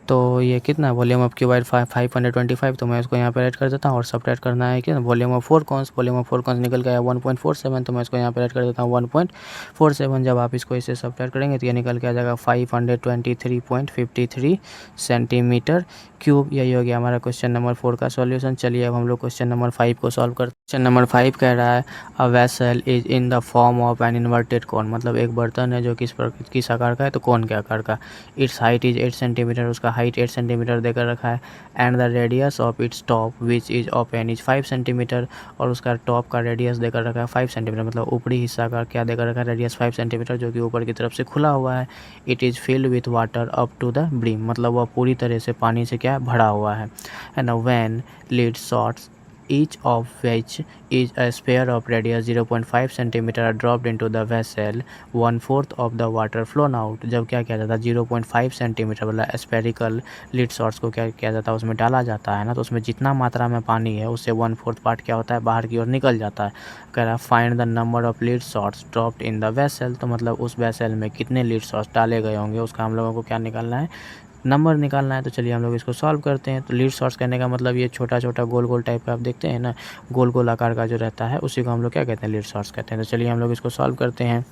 तो ये कितना वॉल्यूम ऑफ क्यूबाइड 525, तो मैं इसको यहाँ पे राइट कर देता हूँ। और सब्ट्रैक्ट करना है कि वॉल्यूम ऑफ 4 कॉन्स, निकल गया 1.47, तो मैं इसको यहाँ पे राइट कर देता हूँ 1.47। जब आप इसको इससे सब्ट्रैक्ट करेंगे तो ये निकल के आ जाएगा 523.53 सेंटीमीटर क्यूब। यही हो गया हमारा क्वेश्चन नंबर 4 का सॉल्यूशन। चलिए अब हम लोग क्वेश्चन नंबर 5 को सॉल्व करते हैं। क्वेश्चन नंबर 5 कह रहा है a vessel is in the form of an inverted कोन, मतलब एक बर्तन है जो किस आकार का है, तो कोन के आकार का। इट्स हाइट इज 8 सेंटीमीटर, उसका हाइट 8 सेंटीमीटर देकर रखा है। And the radius of its top which is of an is 5 centimetre, और उसका टॉप का रेडियस देकर रखा है 5 सेंटीमीटर, मतलब ऊपरी हिस्सा का क्या देकर रखा है, रेडियस 5 सेंटीमीटर, जो कि ऊपर की तरफ से खुला हुआ है। It is filled with water up to the brim, मतलब वह पूरी तरह से पानी से क्या भरा हुआ है ना। When lead shots each of which is a sphere of radius 0.5 centimeter are dropped into the vessel, 1/4 of the water flown out। जब क्या किया जाता है 0.5 सेंटीमीटर वाला स्पेरिकल लिड शॉर्ट्स को क्या किया जाता है, उसमें डाला जाता है ना, तो उसमें जितना मात्रा में पानी है उससे 1/4 पार्ट क्या होता है, बाहर की ओर निकल जाता है। कह रहा है find the number of lead shots dropped in the vessel, तो मतलब उस वेसल में कितने लिड शॉर्ट्स डाले गए होंगे उसका हम लोगों को क्या निकालना है, नंबर निकालना है। तो चलिए हम लोग इसको सॉल्व करते हैं। तो लीड शॉर्ट्स करने का मतलब ये छोटा छोटा गोल गोल टाइप का आप देखते हैं ना, गोल गोल आकार का जो रहता है उसी को हम लोग क्या कहते हैं, लीड शॉर्ट्स कहते हैं। तो चलिए हम लोग इसको सॉल्व करते हैं।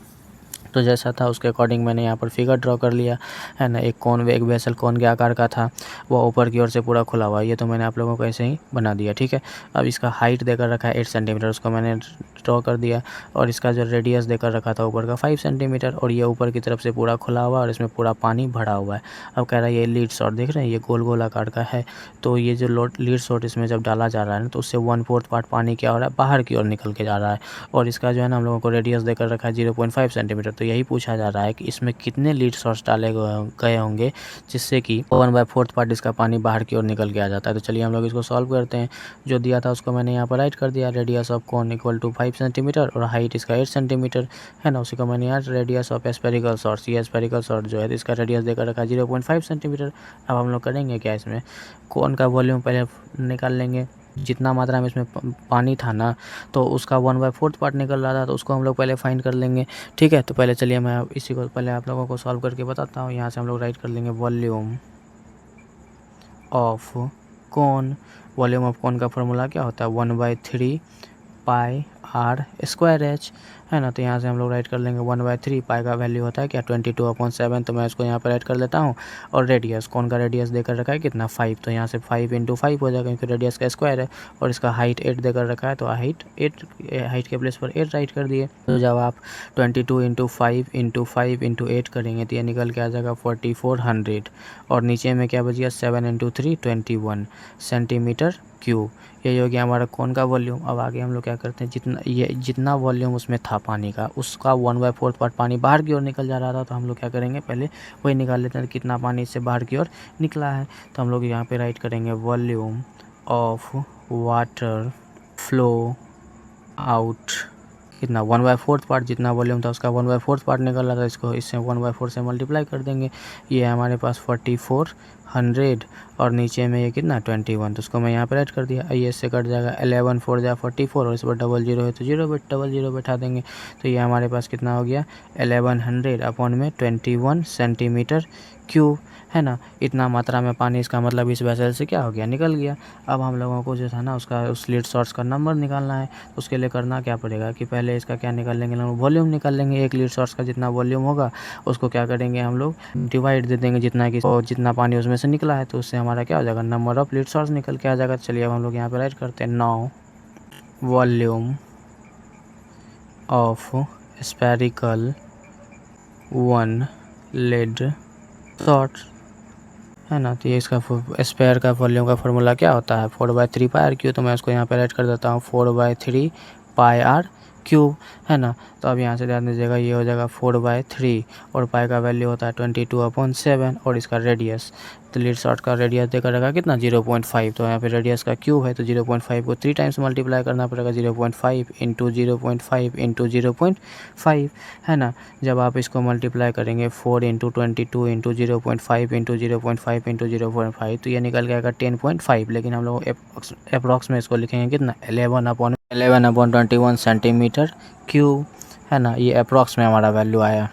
तो जैसा था उसके अकॉर्डिंग मैंने यहाँ पर फिगर ड्रॉ कर लिया है ना। एक वेसल कौन के आकार का था, वो ऊपर की ओर से पूरा खुला हुआ है, ये तो मैंने आप लोगों को ऐसे ही बना दिया, ठीक है। अब इसका हाइट देकर रखा है 8 सेंटीमीटर, उसको मैंने ड्रॉ कर दिया। और इसका जो रेडियस देकर रखा था ऊपर का 5 सेंटीमीटर, और ये ऊपर की तरफ से पूरा खुला हुआ और इसमें पूरा पानी भरा हुआ है। अब कह रहा है ये लीड शॉर्ट देख रहे हैं, ये गोल गोल आकार का है, तो ये जो लीड शॉर्ट इसमें जब डाला जा रहा है ना, तो उससे 1/4 पार्ट पानी क्या हो रहा है, बाहर की ओर निकल के जा रहा है। और इसका जो है ना हम लोगों को रेडियस देकर रखा है 0.5 सेंटीमीटर, तो यही पूछा जा रहा है कि इसमें कितने लीड शॉर्ट्स डाले गए होंगे जिससे कि 1/4 पार्ट इसका पानी बाहर की ओर निकल के आ जाता है। तो चलिए हम लोग इसको सॉल्व करते हैं। जो दिया था उसको मैंने यहाँ पर राइट कर दिया, radius of cone equal to 5 centimetre और हाइट इसका 8 सेंटीमीटर है ना। उसी को मैंने यहाँ रेडियस ऑफ स्पेरिकल शॉर्ट्स, ये स्पेरिकल शॉर्ट जो है इसका रेडियस देकर रखा है 0.5 सेंटीमीटर। अब हम लोग करेंगे क्या, इसमें कोन का वॉल्यूम पहले निकाल लेंगे। जितना मात्रा में इसमें पानी था ना, तो उसका 1/4 पार्ट निकल रहा था, तो उसको हम लोग पहले फाइंड कर लेंगे, ठीक है। तो पहले चलिए मैं इसी को पहले आप लोगों को सॉल्व करके बताता हूँ। यहाँ से हम लोग राइट कर लेंगे volume of cone. Volume of cone का फॉर्मूला क्या होता है 1/3 पाई आर स्क्वायर एच है ना। तो यहाँ से हम लोग राइट कर लेंगे 1/3 पाई का वैल्यू होता है क्या 22/7, तो मैं इसको यहाँ पर राइट कर लेता हूँ। और रेडियस कौन का रेडियस देकर रखा है कितना 5, तो यहाँ से 5 × 5 हो जाएगा क्योंकि रेडियस का स्क्वायर है। और इसका हाइट 8 देकर रखा है, तो हाइट के प्लेस पर 8 राइट कर दिए। तो जब आप 22 × 5 × 5 × 8 करेंगे तो ये निकल के आ जाएगा 4400। और नीचे में क्या बच गया 7 × 3 21 सेंटीमीटर क्यूब। यही हो गया हमारा कौन का वॉल्यूम। अब आगे हम लोग क्या करते हैं, जितना वॉल्यूम उसमें था पानी का, उसका 1/4 पार्ट पानी बाहर की ओर निकल जा रहा था, तो हम लोग क्या करेंगे पहले वही निकाल लेते हैं कितना पानी इससे बाहर की ओर निकला है। तो हम लोग यहाँ पे राइट करेंगे volume of water flow out, कितना 1/4 पार्ट, जितना वॉल्यूम था उसका 1/4 पार्ट निकल रहा था, इसको इससे 1/4 से मल्टीप्लाई कर देंगे। ये हमारे पास 4400 और नीचे में ये कितना 21, तो उसको मैं यहाँ पे राइट कर दिया। ये इससे कट जाएगा 11 4 जा 44 और इस पर 00 है तो 0 बैठा देंगे। तो ये हमारे पास कितना हो गया 1100 अपॉन में 21 सेंटीमीटर क्यूब, है ना। इतना मात्रा में पानी, इसका मतलब इस वेसल से क्या हो गया, निकल गया। अब हम लोगों को जो था ना उसका उस लीड शॉर्ट्स का नंबर निकालना है। उसके लिए करना क्या पड़ेगा कि पहले इसका क्या निकाल लेंगे, हम लोग वॉल्यूम निकाल लेंगे। एक लीड शॉर्ट्स का जितना वॉल्यूम होगा उसको क्या करेंगे हम लोग, डिवाइड दे देंगे जितना कि, और जितना पानी उसमें से निकला है तो उससे हमारा क्या हो जाएगा, नंबर ऑफ लीड शॉर्ट्स निकल के आ जाएगा। चलिए अब हम लोग यहाँ पे राइट करते हैं, now volume of spherical one lead shots, है ना। तो ये इसका स्पेयर का वॉल्यूम का फॉर्मूला क्या होता है, 4/3 पाई आर क्यूब। तो मैं उसको यहाँ पे राइट कर देता हूँ 4/3 पाई आर क्यूब, है ना। तो अब यहाँ से ध्यान दीजिएगा, ये हो जाएगा 4/3 और पाई का वैल्यू होता है 22/7 और इसका रेडियस, तो लीड शॉर्ट का रेडियस देकर रखा कितना 0.5। तो यहाँ पे रेडियस का क्यूब है तो 0.5 को 3 टाइम्स मल्टीप्लाई करना पड़ेगा, 0.5 इंटू 0.5 इंटू 0.5, है ना। जब आप इसको मल्टीप्लाई करेंगे 4 इंटू 22 इंटू 0.5 इंटू 0.5 इंटू 0.5 तो ये निकल के आएगा 10.5। लेकिन हम लोग अप्रॉक्स में इसको लिखेंगे कितना, 11/21 सेंटीमीटर क्यूब, है ना। ये अप्रॉक्स में हमारा वैल्यू आया,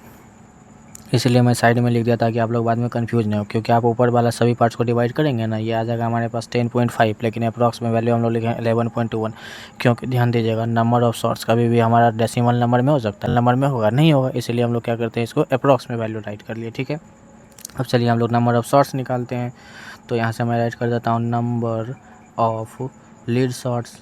इसलिए मैं साइड में लिख दिया ताकि आप लोग बाद में कंफ्यूज नहीं हो, क्योंकि आप ऊपर वाला सभी पार्ट्स को डिवाइड करेंगे ना, ये आ जाएगा हमारे पास 10.5, लेकिन अप्रॉक्स में वैल्यू हम लोग लिखें 11.21। क्योंकि ध्यान दीजिएगा, नंबर ऑफ शॉर्ट्स कभी भी हमारा डेसिमल नंबर में हो सकता है, नंबर में होगा नहीं होगा, इसलिए हम लोग क्या करते हैं, इसको अप्रॉक्स में वैल्यू राइट कर लिए, ठीक है। अब चलिए हम लोग नंबर ऑफ शॉर्ट्स निकालते हैं। तो यहाँ से मैं राइट कर देता हूँ number of lead shots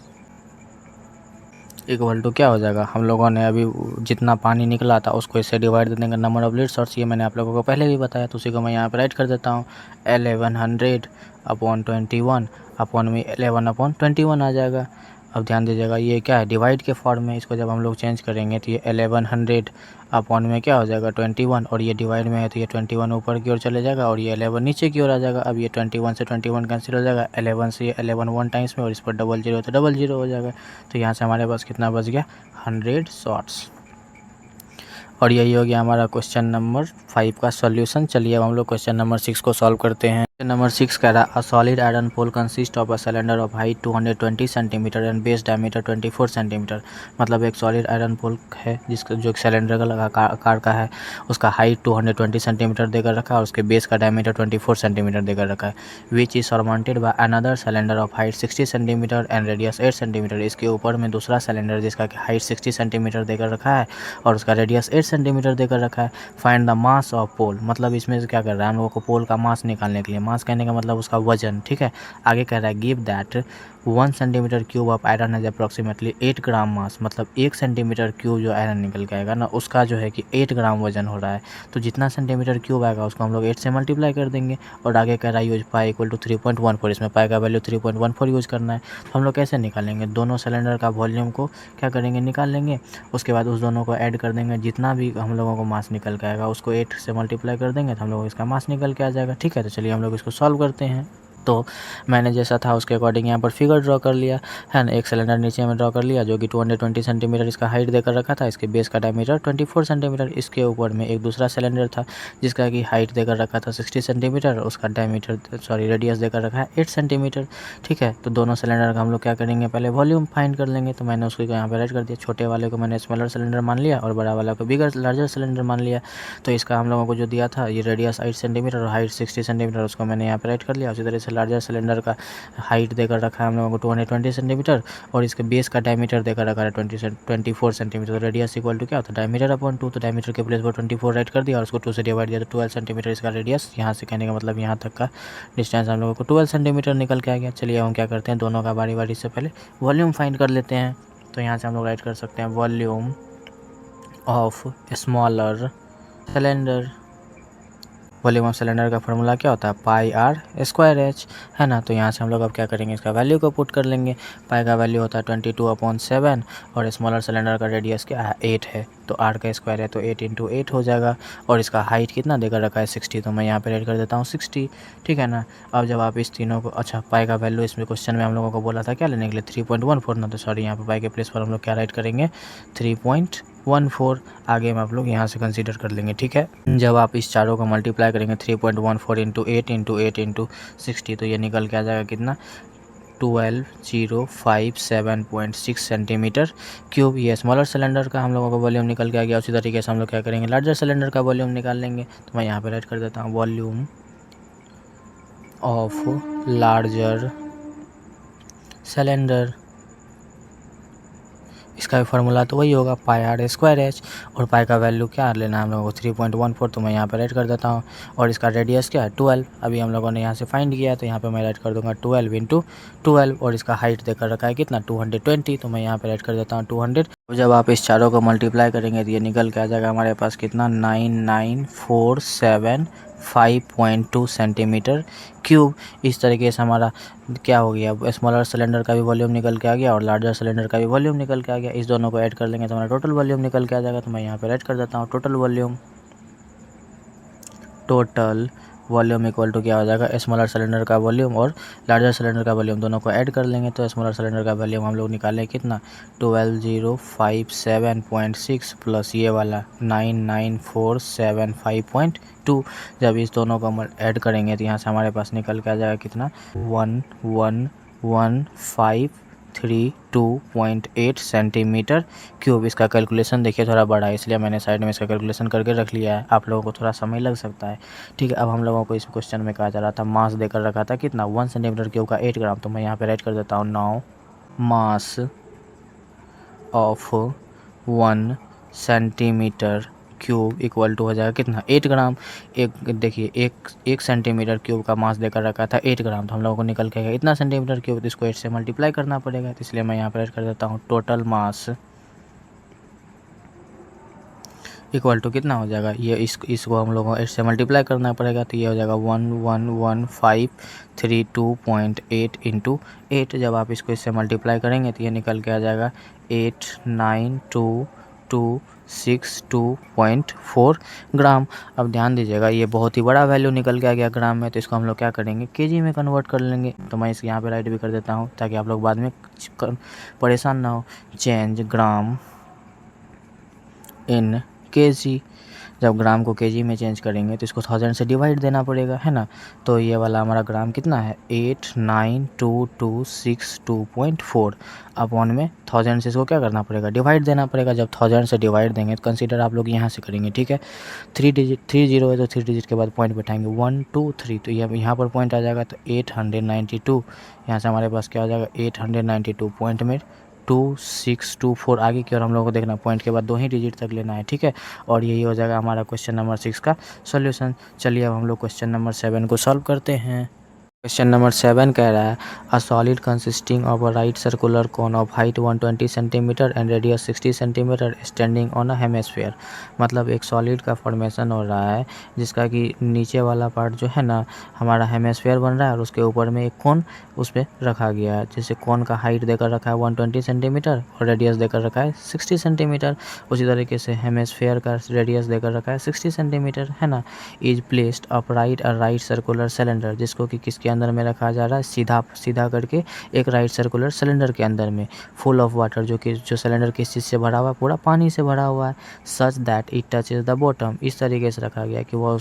equal to क्या हो जाएगा, हम लोगों ने अभी जितना पानी निकला था उसको इससे डिवाइड दे देंगे नंबर ऑफ लीड शॉर्ट्स। ये मैंने आप लोगों को पहले भी बताया, तो उसी को मैं यहाँ पे राइट कर देता हूँ 1100/21 अपॉन में 11/21 आ जाएगा। अब ध्यान दीजिएगा, ये क्या है, डिवाइड के फॉर्म में, इसको जब हम लोग चेंज करेंगे तो ये 1100 अपॉन में क्या हो जाएगा 21, और ये डिवाइड में है तो ये 21 ऊपर की ओर चले जाएगा और ये 11 नीचे की ओर आ जाएगा। अब ये 21 से 21 कैंसिल हो जाएगा, 11 से ये 11 1 टाइम्स में, और इस पर 00 तो 00 हो जाएगा। तो यहाँ से हमारे पास कितना बच गया, 100 शॉर्ट्स। और यही हो गया हमारा क्वेश्चन नंबर 5 का सॉल्यूशन। चलिए अब हम लोग क्वेश्चन नंबर 6 को सॉल्व करते हैं। नंबर 6 कह रहा, a solid iron pole consist of a cylinder of height 220 centimetre and base diameter 24 centimetre. मतलब एक सॉलिड आयरन पोल है जिसका जो एक सिलेंडर का लगा आकार का है, उसका हाइट 220 सेंटीमीटर देकर रखा है और उसके बेस का डायमीटर 24 सेंटीमीटर देकर रखा है। Which is surmounted by another cylinder of height 60 centimetre and radius 8 centimetre. इसके ऊपर में दूसरा सिलेंडर जिसका हाइट 60 सेंटीमीटर देकर रखा है और उसका रेडियस 8 सेंटीमीटर देकर रखा है। फाइंड द मास ऑफ पोल, मतलब इसमें से क्या कर रहा है, हम लोगों को पोल का मास निकालने के लिए, मास कहने का मतलब उसका वजन, ठीक है। आगे कह रहा है give that 1 centimetre cube of iron has approximately 8 ग्राम मास। मतलब 1 सेंटीमीटर क्यूब जो आयरन निकल के आएगा ना, उसका जो है कि 8 ग्राम वजन हो रहा है। तो जितना सेंटीमीटर क्यूब आएगा उसको हम लोग 8 से मल्टीप्लाई कर देंगे। और आगे कह रहा है यूज पाई इक्वल टू 3.14, इसमें पाई का वैल्यू 3.14 यूज करना है। तो हम लोग कैसे निकालेंगे, दोनों सिलेंडर का वॉल्यूम को क्या करेंगे, निकाल लेंगे। उसके बाद उस दोनों को ऐड कर देंगे, जितना भी हम लोगों को मास निकल के आएगा उसको 8 से मल्टीप्लाई कर देंगे तो हम लोग इसका मास निकल के आ जाएगा, ठीक है। तो चलिए हम लोग इसको सॉल्व करते हैं। तो मैंने जैसा था उसके अकॉर्डिंग यहाँ पर फिगर ड्रॉ कर लिया है ना। एक सिलेंडर नीचे में ड्रॉ कर लिया जो कि 220 सेंटीमीटर इसका हाइट देकर रखा था, इसके बेस का डायमीटर 24 सेंटीमीटर। इसके ऊपर में एक दूसरा सिलेंडर था जिसका कि हाइट देकर रखा था 60 सेंटीमीटर, उसका डायमीटर रेडियस देकर रखा है 8 सेंटीमीटर, ठीक है। तो दोनों सिलेंडर का हम लोग क्या करेंगे, पहले वॉल्यूम फाइंड कर लेंगे। तो मैंने उसको यहाँ पर राइट कर दिया, छोटे वाले को मैंने स्मॉलर सिलेंडर मान लिया और बड़ा वाला को बिगर लार्जर सिलेंडर मान लिया। तो इसका हम लोगों को जो दिया था, ये रेडियस 8 सेंटीमीटर और हाइट 60 सेंटीमीटर, उसको मैंने यहाँ पर राइट कर लिया। उसी तरह से लार्जर सिलेंडर का हाइट देकर रखा है हम लोगों को 220 सेंटीमीटर और इसके बेस का डायमीटर देकर रखा है 24 सेंटीमीटर। तो रेडियस इक्वल टू क्या होता है, डायमीटर अपॉन 2। तो डायमीटर के प्लेस पर 24 राइट कर दिया और उसको 2 से डिवाइड किया तो 12 सेंटीमीटर इसका रेडियस। यहाँ से कहने का मतलब यहाँ तक का डिस्टेंस हम लोगों को 12 सेंटीमीटर निकल के आ गया। चलिए हम क्या करते हैं, दोनों का बारी बारी से पहले वॉल्यूम फाइंड कर लेते हैं। तो यहाँ से हम लोग राइट कर सकते हैं volume of smaller cylinder. Volume of cylinder का फार्मूला क्या होता है, पाई आर स्क्वायर एच, है ना। तो यहाँ से हम लोग अब क्या करेंगे, इसका वैल्यू को पुट कर लेंगे। पाई का वैल्यू होता है 22/7 और स्मॉलर सिलेंडर का रेडियस क्या है, 8 है। तो आर का स्क्वायर है तो 8 × 8 हो जाएगा। और इसका हाइट कितना देकर रखा है 60, तो मैं यहाँ पे रेड कर देता हूँ 60, ठीक है ना। अब जब आप इस तीनों को, अच्छा पाई का वैल्यू इसमें क्वेश्चन में हम लोगों को बोला था क्या लेने के लिए, 3.14 ना, तो सॉरी यहाँ पे पाई के प्लेस पर हम लोग क्या राइट करेंगे 3.14। आगे हम आप लोग यहाँ से कंसीडर कर लेंगे, ठीक है। जब आप इस चारों को मल्टीप्लाई करेंगे 3.14 × 8 × 8 × 8 × 60 तो ये निकल के आ जाएगा कितना 12057.6 सेंटीमीटर क्यूब। ये स्मॉलर सिलेंडर का हम लोगों का वॉल्यूम निकल के आ गया। उसी तरीके से हम लोग क्या करेंगे, लार्जर सिलेंडर का वॉल्यूम निकाल लेंगे। तो मैं यहाँ पे राइट कर देता हूँ, वॉल्यूम ऑफ लार्जर सिलेंडर। इसका भी फार्मूला तो वही होगा, पाई आर स्क्वायर एच, और पाई का वैल्यू क्या लेना है हम लोगों को 3.14। तो मैं यहाँ पे राइट कर देता हूँ। और इसका रेडियस क्या है 12। अभी हम लोगों ने यहाँ से फाइंड किया, तो यहाँ पे मैं राइट कर दूंगा 12 × 12। और इसका हाइट देकर रखा है कितना 220। तो मैं यहाँ पे राइट कर देता हूँ 200। जब आप इस चारों को मल्टीप्लाई करेंगे तो ये निकल के आ जाएगा हमारे पास कितना 99475.2 सेंटीमीटर क्यूब। इस तरीके से हमारा क्या हो गया, स्मॉलर सिलेंडर का भी वॉल्यूम निकल के आ गया और लार्जर सिलेंडर का भी वॉल्यूम निकल के आ गया। इस दोनों को ऐड कर लेंगे तो हमारा टोटल वॉल्यूम निकल के आ जाएगा। तो मैं यहाँ पे ऐड कर देता हूँ टोटल वॉल्यूम इक्वल टू क्या हो जाएगा, स्मॉलर सिलेंडर का वॉल्यूम और लार्जर सिलेंडर का वॉल्यूम दोनों को ऐड कर लेंगे। तो स्मॉलर सिलेंडर का वॉल्यूम हम लोग निकालें कितना 12057.6 प्लस ये वाला 99475.2। जब इस दोनों को ऐड करेंगे तो यहाँ से हमारे पास निकल के आ जाएगा कितना 1111532.8 सेंटीमीटर क्यूब। इसका कैलकुलेशन देखिए थोड़ा बड़ा है, इसलिए मैंने साइड में इसका कैलकुलेशन करके रख लिया है। आप लोगों को थोड़ा समय लग सकता है, ठीक है। अब हम लोगों को इस क्वेश्चन में कहा जा रहा था, मास देकर रखा था कितना 1 सेंटीमीटर क्यूब का 8 ग्राम। तो मैं यहाँ पे राइट कर देता हूँ, now mass of 1 centimetre cube equal to हो जाएगा कितना 8 ग्राम। एक देखिए एक सेंटीमीटर क्यूब का मास देकर रखा था 8 ग्राम। तो हम लोगों को निकल के आएगा इतना सेंटीमीटर क्यूब, तो इसको 8 से मल्टीप्लाई करना पड़ेगा। तो इसलिए मैं यहाँ पर ऐड कर देता हूँ टोटल मास इक्वल टू कितना हो जाएगा, ये इसको हम लोगों को 8 से मल्टीप्लाई करना पड़ेगा। तो ये हो जाएगा 1111532.8 × 8। जब आप इसको इससे मल्टीप्लाई करेंगे तो ये निकल के आ जाएगा 89262.4 ग्राम। अब ध्यान दीजिएगा, ये बहुत ही बड़ा वैल्यू निकल के आ गया ग्राम में। तो इसको हम लोग क्या करेंगे, केजी में कन्वर्ट कर लेंगे। तो मैं इसके यहाँ पे राइट भी कर देता हूँ ताकि आप लोग बाद में परेशान ना हो। चेंज ग्राम इन केजी। जब ग्राम को केजी में चेंज करेंगे तो इसको 1000 से डिवाइड देना पड़ेगा, है ना। तो ये वाला हमारा ग्राम कितना है 89262.4 अपॉन में 1000 से इसको क्या करना पड़ेगा, डिवाइड देना पड़ेगा। जब 1000 से डिवाइड देंगे तो कंसीडर आप लोग यहाँ से करेंगे, ठीक है। 3 0 है तो 3 डिजिट के बाद पॉइंट बैठाएंगे 1 2 3। तो ये यहाँ पर पॉइंट आ जाएगा तो 892। यहाँ से हमारे पास क्या हो जाएगा 892 पॉइंट में 2624 आगे की ओर हम लोगों को देखना, पॉइंट के बाद 2 ही डिजिट तक लेना है, ठीक है। और यही हो जाएगा हमारा क्वेश्चन नंबर 6 का सॉल्यूशन। चलिए अब हम लोग क्वेश्चन नंबर 7 को सॉल्व करते हैं। क्वेश्चन नंबर 7 कह रहा है, a solid consisting of a right circular cone of height 120 centimetre and radius 60 centimetre standing on a hemisphere. मतलब एक सॉलिड का फॉर्मेशन हो रहा है जिसका कि नीचे वाला पार्ट जो है ना हमारा हेमिस्फीयर बन रहा है और उसके ऊपर में एक कोन उस पर रखा गया है। जैसे कोन का हाइट देकर रखा है 120 सेंटीमीटर और रेडियस देकर रखा है 60 सेंटीमीटर। उसी तरीके से हेमिस्फीयर का रेडियस देकर रखा है 60 सेंटीमीटर, है ना। Is placed upright a right circular cylinder, जिसको कि किसके अंदर में रखा जा रहा है, सीधा करके एक राइट सर्कुलर सिलेंडर के अंदर में, फुल ऑफ वाटर, जो सिलेंडर किस चीज़ से भरा हुआ है, पूरा पानी से भरा हुआ है। Such that it touches the bottom, इस तरीके से रखा गया कि वो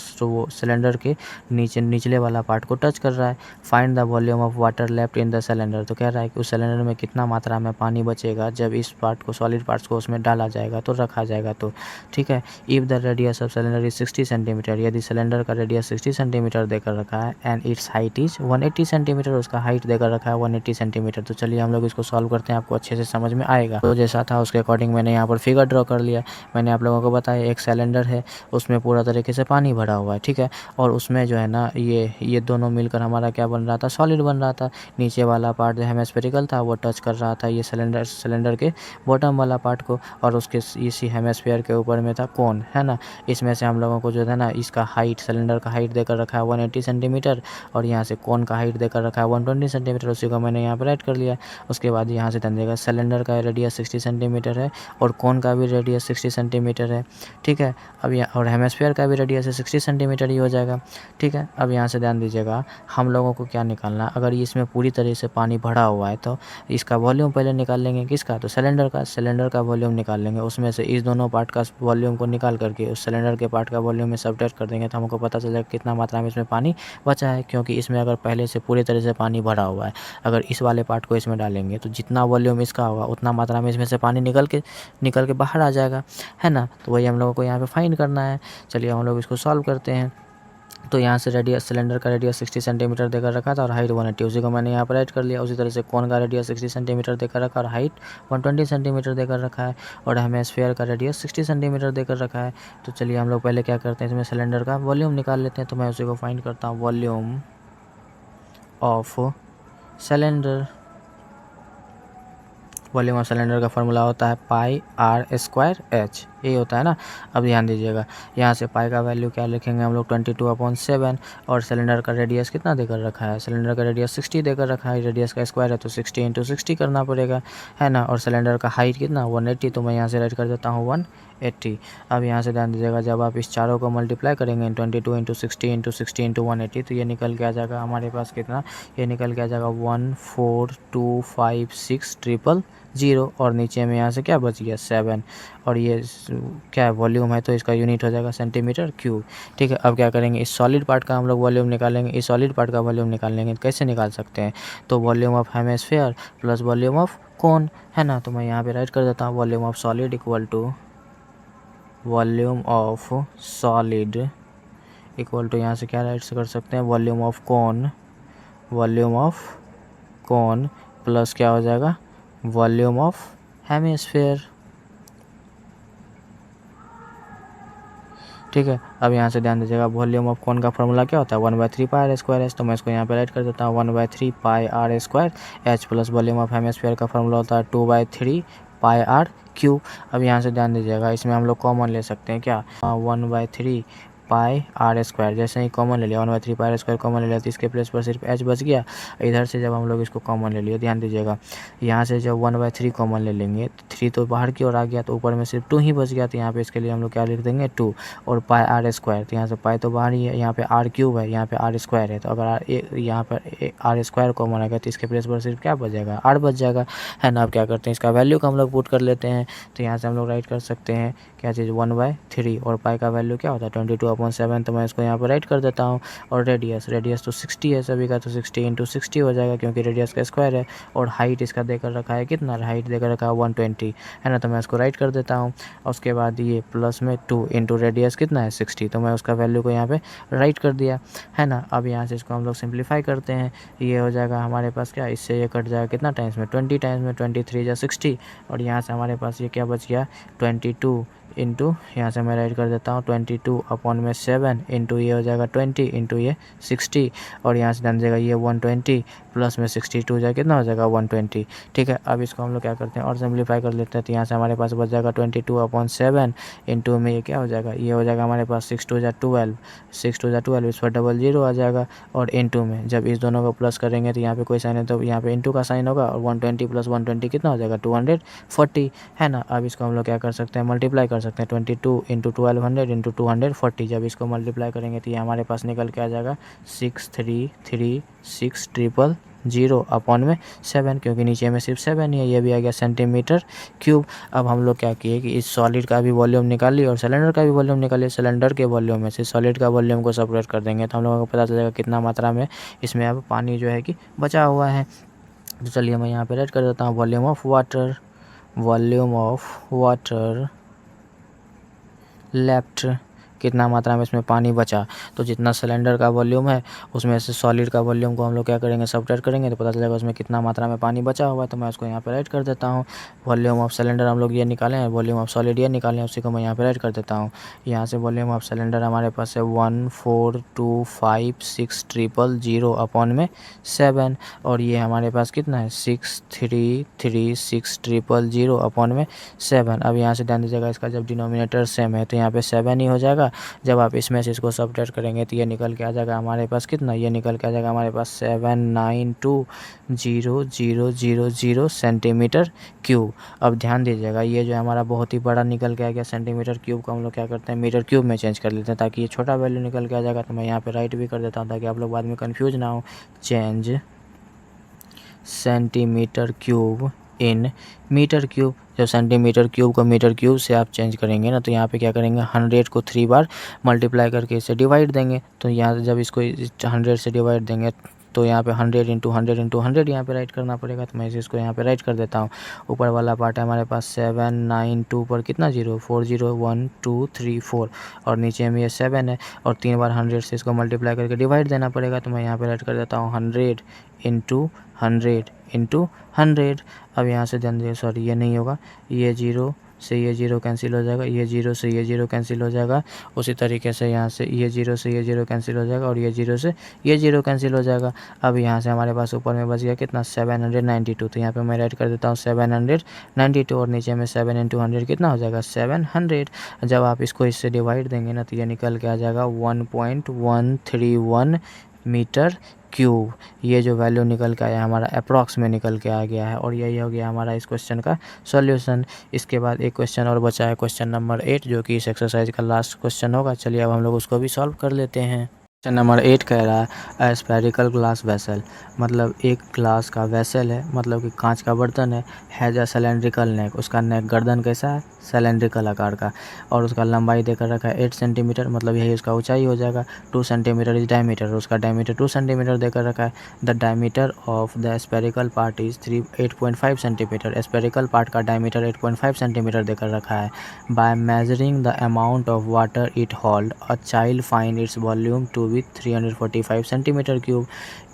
सिलेंडर के निचले वाला पार्ट को टच कर रहा है। Find the volume of water left in the cylinder, तो कह रहा है कि उस सिलेंडर में कितना मात्रा में पानी बचेगा जब इस पार्ट को, सॉलिड पार्ट्स को उसमें डाला जाएगा तो रखा जाएगा तो, ठीक है। If the radius of cylinder is 60 centimetre, यदि सिलेंडर का रेडियस 60 सेंटीमीटर देकर रखा है and it's height is 180 centimetre, उसका हाइट देकर रखा है 180 सेंटीमीटर। तो चलिए हम लोग इसको सॉल्व करते हैं, आपको अच्छे से समझ में आएगा। तो जैसा था उसके अकॉर्डिंग मैंने यहाँ पर फिगर ड्रॉ कर लिया। मैंने आप लोगों को बताया एक सिलेंडर है, उसमें पूरा तरीके से पानी भरा हुआ है, ठीक है। और उसमें जो है ना ये दोनों मिलकर हमारा क्या बन रहा था, सॉलिड बन रहा था। नीचे वाला पार्ट जो हेमिस्फेरिकल था वो टच कर रहा था ये सिलेंडर के बॉटम वाला पार्ट को, और उसके इसी हेमिस्फीयर के ऊपर में था कोन, है ना। इसमें से हम लोगों को जो है ना इसका हाइट, सिलेंडर का हाइट देकर रखा है 180 सेंटीमीटर और यहाँ से कोन का हाइट देकर रखा है 120 सेंटीमीटर, उसी को मैंने यहाँ पर ऐड कर लिया। उसके बाद यहाँ से ध्यान देगा सिलेंडर का रेडियस 60 सेंटीमीटर है और कोन का भी रेडियस 60 सेंटीमीटर है, ठीक है। अब यहाँ और हेमिस्फीयर का भी रेडियस 60 सेंटीमीटर ही हो जाएगा, ठीक है। अब यहाँ से ध्यान दीजिएगा, हम लोगों को क्या निकालना, अगर इसमें पूरी तरह से पानी भरा हुआ है तो इसका वॉल्यूम पहले निकाल लेंगे, किसका, तो सिलेंडर का वॉल्यूम निकाल लेंगे। उसमें से इस दोनों पार्ट का वॉल्यूम को निकाल करके उस सिलेंडर के पार्ट का वॉल्यूम में सबट्रैक्ट कर देंगे तो हमको पता चलेगा कितना मात्रा में इसमें पानी बचा है। क्योंकि इसमें अगर पहले से पूरी तरह से पानी भरा हुआ है। अगर इस वाले पार्ट को इसमें डालेंगे तो जितना वॉल्यूम इसका होगा उतना मात्रा में इसमें से पानी निकल के बाहर आ जाएगा, है ना। तो वही हम लोगों को यहाँ पे फाइंड करना है। चलिए हम लोग इसको सॉल्व करते हैं। तो यहाँ से रेडियस, सिलेंडर का रेडियस 60 सेंटीमीटर देकर रखा था और हाइट 180, उसी को मैंने यहाँ पर ऐड कर लिया। उसी तरह से कोन का रेडियस 60 सेंटीमीटर देकर रखा और हाइट 120 सेंटीमीटर देकर रखा है और हमें स्फीयर का रेडियस 60 सेंटीमीटर देकर रखा है। तो चलिए हम लोग पहले क्या करते हैं, इसमें सिलेंडर का वॉल्यूम निकाल लेते हैं। तो मैं उसी को फाइंड करता हूँ, volume of cylinder. Volume of cylinder का फार्मूला होता है पाई आर स्क्वायर एच, यही होता है ना। अब ध्यान दीजिएगा, यहाँ से पाई का वैल्यू क्या लिखेंगे हम लोग 22/7 और सिलेंडर का रेडियस कितना देकर रखा है, सिलेंडर का रेडियस 60 देकर रखा है, रेडियस का स्क्वायर है तो 60 × 60 करना पड़ेगा, है ना। और सिलेंडर का हाइट कितना 180, तो मैं यहाँ से राइट कर देता हूँ 180। अब यहाँ से ध्यान दीजिएगा, जब आप इस चारों को मल्टीप्लाई करेंगे 22 × 60 × 60 × 180 तो ये निकल के आ जाएगा हमारे पास कितना, ये निकल के आ जाएगा 14256,000 और नीचे में यहाँ से क्या बच गया 7 और ये क्या है वॉल्यूम है तो इसका यूनिट हो जाएगा सेंटीमीटर क्यूब। ठीक है, अब क्या करेंगे, इस सॉलिड पार्ट का हम लोग वॉल्यूम निकालेंगे। इस सॉलिड पार्ट का वॉल्यूम निकालेंगे, कैसे निकाल सकते हैं, तो volume of hemisphere plus volume of cone, है ना। तो मैं यहाँ पे राइट कर देता हूँ, volume of solid equal to volume of solid equal to यहाँ से क्या राइट कर सकते हैं, वॉल्यूम ऑफ कोन प्लस क्या हो जाएगा, वॉल्यूम ऑफ हेमिस्फीयर। ठीक है, अब यहाँ से ध्यान दीजिएगा, वॉल्यूम ऑफ कोन का फॉर्मूला क्या होता है 1/3 पाई आर स्क्वायर एच, तो मैं इसको यहाँ पे राइट कर देता हूँ 1/3 pi r square h plus volume of hemisphere का फॉर्मूला होता है 2/3 पाई आर क्यूब। अब यहाँ से ध्यान दीजिएगा, इसमें हम लोग कॉमन ले सकते हैं क्या, 1/3 पाई आर स्क्वायर, जैसे ही कॉमन ले लिया 1/3 पाई आर स्क्वायर कॉमन ले लिया तो इसके प्लेस पर सिर्फ एच बच गया। इधर से जब हम लोग इसको कॉमन ले लिया, ध्यान दीजिएगा, यहाँ से जब 1/3 कॉमन ले लेंगे तो 3 तो बाहर की ओर आ गया तो ऊपर में सिर्फ 2 ही बच गया। तो यहाँ पे इसके लिए हम लोग क्या लिख देंगे 2 और पाई आर स्क्वायर, तो यहाँ से पाई तो बाहर ही है, यहाँ पे आर क्यूब है, यहाँ पे आर स्क्वायर है, तो अगर यहाँ पर आर स्क्वायर कॉमन आ गया तो इसके प्लेस पर सिर्फ क्या बच जाएगा, आर बच जाएगा, है ना। अब क्या करते हैं, इसका वैल्यू का हम लोग पुट कर लेते हैं। तो यहाँ से हम लोग राइट कर सकते हैं क्या चीज़ 1/3 और पाई का वैल्यू क्या होता है 22/7, तो मैं इसको यहाँ पर राइट कर देता हूँ। और रेडियस तो 60 है सभी का, तो 60 × 60 हो जाएगा क्योंकि रेडियस का स्क्वायर है। और हाइट इसका देकर रखा है कितना, हाइट देकर रखा है 120, है ना। तो मैं इसको राइट कर देता हूँ और उसके बाद ये प्लस में 2 × रेडियस कितना है 60, तो मैं उसका वैल्यू को यहाँ पे राइट कर दिया, है ना। अब यहाँ से इसको हम लोग सिंप्लीफाई करते हैं, ये हो जाएगा हमारे पास क्या, इससे ये कट जाएगा कितना टाइम्स में 20 टाइम्स में, 23 × 60 और यहाँ से हमारे पास ये क्या बच गया 22 इंटू, यहाँ से मैं राइट कर देता हूँ 22/7 इंटू ये हो जाएगा 20 इंटू ये 60 और यहाँ से ध्यान दीजिएगा ये 120 प्लस में 62 हो जाएगा कितना हो जाएगा 120। ठीक है, अब इसको हम लोग क्या करते हैं और सिंप्लीफाई कर लेते हैं। तो यहाँ से हमारे पास बच जाएगा 22/7 इंटू में ये क्या हो जाएगा, ये हो जाएगा हमारे पास 6 × 2 = 12, 6 × 2 = 12, इस पर 00 आ जाएगा और इंटू में जब इस दोनों को प्लस करेंगे तो यहाँ पे कोई साइन है तो यहाँ पे इंटू का साइन होगा और 120 + 120 कितना हो जाएगा 240, है ना। अब इसको हम लोग क्या कर सकते हैं, मल्टीप्लाई कर सकते हैं 22 × 1200 × 240, जब इसको मल्टीप्लाई करेंगे तो ये हमारे पास निकल के आ जाएगा 6336000/7 क्योंकि नीचे में सिर्फ 7 ही है, ये भी आ गया सेंटीमीटर क्यूब। अब हम लोग क्या किए कि इस सॉलिड का भी वॉल्यूम निकाल लिया और सिलेंडर का भी वॉल्यूम निकालिए। सिलेंडर के वॉल्यूम में से सॉलिड का वॉल्यूम को सेपरेट कर देंगे तो हम लोगों को पता चलेगा कितना मात्रा में इसमें अब पानी जो है कि बचा हुआ है। तो चलिए मैं यहाँ पे राइट कर देता हूँ, वॉल्यूम ऑफ वाटर लेफ्ट, कितना मात्रा में इसमें पानी बचा, तो जितना सिलेंडर का वॉल्यूम है उसमें से सॉलिड का वॉल्यूम को हम लोग क्या करेंगे सब्ट्रैक्ट करेंगे तो पता चलेगा उसमें कितना मात्रा में पानी बचा हुआ है। तो मैं उसको यहाँ पे राइट कर देता हूँ, वॉल्यूम ऑफ सिलेंडर हम लोग ये निकालें हैं, वॉल्यूम ऑफ सॉलिड ये निकालें हैं, उसी को मैं यहाँ पे राइट कर देता हूँ। यहाँ से वॉल्यूम ऑफ सिलेंडर हमारे पास है 14256,000/7 और ये हमारे पास कितना है 6336000/7। अब यहाँ से ध्यान दीजिएगा, इसका जब डिनोमिनेटर सेम है तो यहाँ पे 7 ही हो जाएगा। जब आप इसमें से इसको सब्ट्रैक्ट करेंगे तो ये निकल के आ जाएगा हमारे पास कितना, ये निकल के आ जाएगा हमारे पास 7920000 सेंटीमीटर क्यूब। अब ध्यान दीजिएगा, ये जो हमारा बहुत ही बड़ा निकल के आ गया सेंटीमीटर क्यूब को हम लोग क्या करते हैं मीटर क्यूब में चेंज कर लेते हैं ताकि ये छोटा वैल्यू निकल के आ जाएगा। तो मैं यहाँ पे राइट भी कर देता हूँ ताकि आप लोग बाद में कन्फ्यूज ना हो। Change centimetre cube in metre cube, जब सेंटीमीटर क्यूब को मीटर क्यूब से आप चेंज करेंगे ना तो यहाँ पे क्या करेंगे 100 को 3 बार मल्टीप्लाई करके इसे डिवाइड देंगे। तो यहाँ जब इसको 100 से डिवाइड देंगे तो यहाँ पे 100 इंटू 100 इंटू 100 यहाँ पे राइट करना पड़ेगा। तो मैं इसको यहाँ पे राइट कर देता हूँ। ऊपर वाला पार्ट है हमारे पास 792 पर कितना जीरो, 4 0 1 2 3 4 और नीचे में ये 7 है और 3 बार 100 से इसको मल्टीप्लाई करके डिवाइड देना पड़ेगा। तो मैं यहाँ पे राइट कर देता हूँ 100 इंटू 100 इंटू 100। अब यहाँ से ध्यान दीजिए, सॉरी ये नहीं होगा, ये जीरो से ये जीरो कैंसिल हो जाएगा, ये जीरो से ये जीरो कैंसिल हो जाएगा। उसी तरीके से यहाँ से ये जीरो से ये जीरो कैंसिल हो जाएगा और ये जीरो से ये जीरो कैंसिल हो जाएगा। अब यहाँ से हमारे पास ऊपर में बच गया कितना, 792। तो यहाँ पे मैं राइट कर देता हूँ 792 और नीचे में 7 इंटू 100 कितना हो जाएगा, 700। जब आप इसको इससे डिवाइड देंगे ना तो ये निकल के आ जाएगा 1.131 मीटर क्यूब। ये जो वैल्यू निकल के आया हमारा अप्रॉक्स में निकल के आ गया है और यही हो गया हमारा इस क्वेश्चन का सॉल्यूशन। इसके बाद एक क्वेश्चन और बचा है, क्वेश्चन नंबर 8, जो कि इस एक्सरसाइज का लास्ट क्वेश्चन होगा। चलिए अब हम लोग उसको भी सॉल्व कर लेते हैं। क्वेश्चन नंबर 8 कह रहा है स्फेरिकल ग्लास वेसल, मतलब एक ग्लास का वेसल है, मतलब कि कांच का बर्तन है, हैज़ अ सिलेंड्रिकल नेक, उसका नेक गर्दन कैसा है, सिलेंड्रिकल आकार का, और उसका लंबाई देकर रखा है 8 सेंटीमीटर, मतलब यही उसका ऊंचाई हो जाएगा। 2 सेंटीमीटर इज डायमीटर, उसका डायमीटर 2 सेंटीमीटर देकर रखा है। The diameter of the spherical part is 8.5 centimetre, spherical part का डायमीटर 8.5 सेंटीमीटर देकर रखा है। By measuring the amount of water it hold a child find its volume to with 345 centimetre cube.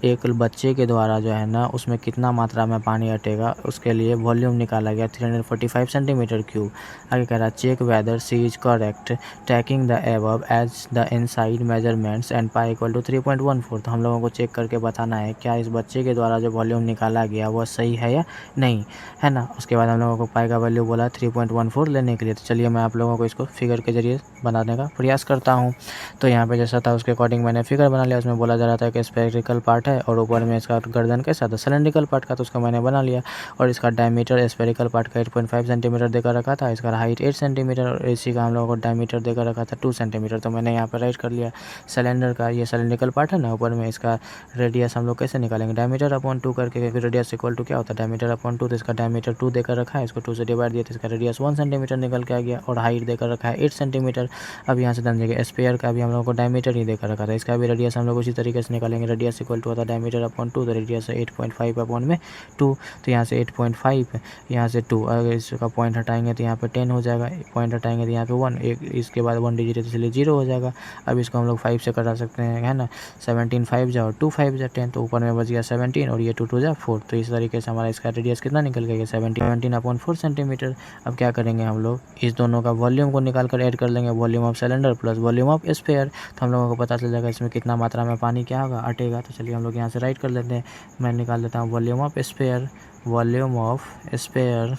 एक बच्चे के द्वारा जो है ना उसमें कितना मात्रा में पानी हटेगा उसके लिए वॉल्यूम निकाला गया 345 सेंटीमीटर क्यूब। आगे कह रहा है check whether she is correct taking the above as the inside measurements and pi equal to 3.14। तो हम लोगों को चेक करके बताना है क्या इस बच्चे के द्वारा जो वॉल्यूम निकाला गया वो सही है या नहीं, है ना। उसके बाद हम लोगों को पाई का वैल्यू बोला 3.14 लेने के लिए। तो चलिए मैं आप लोगों को इसको फिगर के जरिए बनाने का प्रयास करता हूँ। तो यहाँ पे जैसा था उसके अकॉर्डिंग मैंने फिगर बना लिया। उसमें बोला जा रहा था कि स्फेरिकल पार्ट है और ऊपर में इसका गर्दन कैसा था, सिलेंड्रिकल पार्ट का, तो उसका मैंने बना लिया। और इसका डायमीटर स्फेरिकल पार्ट का 8.5 सेंटीमीटर देकर रखा था, इसका हाइट 8 सेंटीमीटर और इसी का हम लोगों को डायमीटर देकर रखा था 2 सेंटीमीटर। तो मैंने यहाँ पर राइट कर लिया। सिलेंडर का ये सिलेंड्रिकल पार्ट है ना, ऊपर में इसका रेडियस हम लोग कैसे निकालेंगे, डायमीटर अपॉन 2 करके, क्योंकि रेडियस इक्वल टू क्या होता है, डायमीटर अपॉन 2। तो इसका डायमीटर 2 देकर रखा है, इसको 2 से डिवाइड दिया तो इसका रेडियस 1 सेंटीमीटर निकल के आ गया और हाइट देकर रखा है 8 सेंटीमीटर। अब यहाँ से जान जाएगा स्पेयर का भी हम लोग को डायमीटर ही देकर रखा था, इसका भी रेडियस हम लोग उसी तरीके से निकालेंगे। रेडियस इक्वल टू होता है डायमीटर अपॉन 2, तो रेडियस है 8.5 अपॉन में 2। तो यहाँ से 8.5, यहाँ से 2, अगर इसका पॉइंट हटाएंगे तो यहाँ पे 10 हो जाएगा, पॉइंट हटाएंगे तो यहाँ पे 1, एक इसके बाद 1 डिजिट है तो इसलिए 0 हो जाएगा। अब इसको हम लोग 5 से कटा सकते हैं, है ना। 17 5 जाओ 2 5 जा 10, तो ऊपर में बच गया 17 और ये 2 2 जा 4। तो इस तरीके से हमारा इसका रेडियस कितना निकल गया, 17 अपॉन 4 सेंटीमीटर। अब क्या करेंगे हम लोग, इस दोनों का वॉल्यूम को निकाल कर ऐड कर लेंगे, volume of cylinder plus volume of sphere. तो हम लोगों को पता चल जाएगा इसमें कितना मात्रा में पानी क्या होगा, अटेगा। तो चलिए हम लोग यहाँ से राइट कर लेते हैं। मैं निकाल देता हूँ volume of sphere, volume of sphere,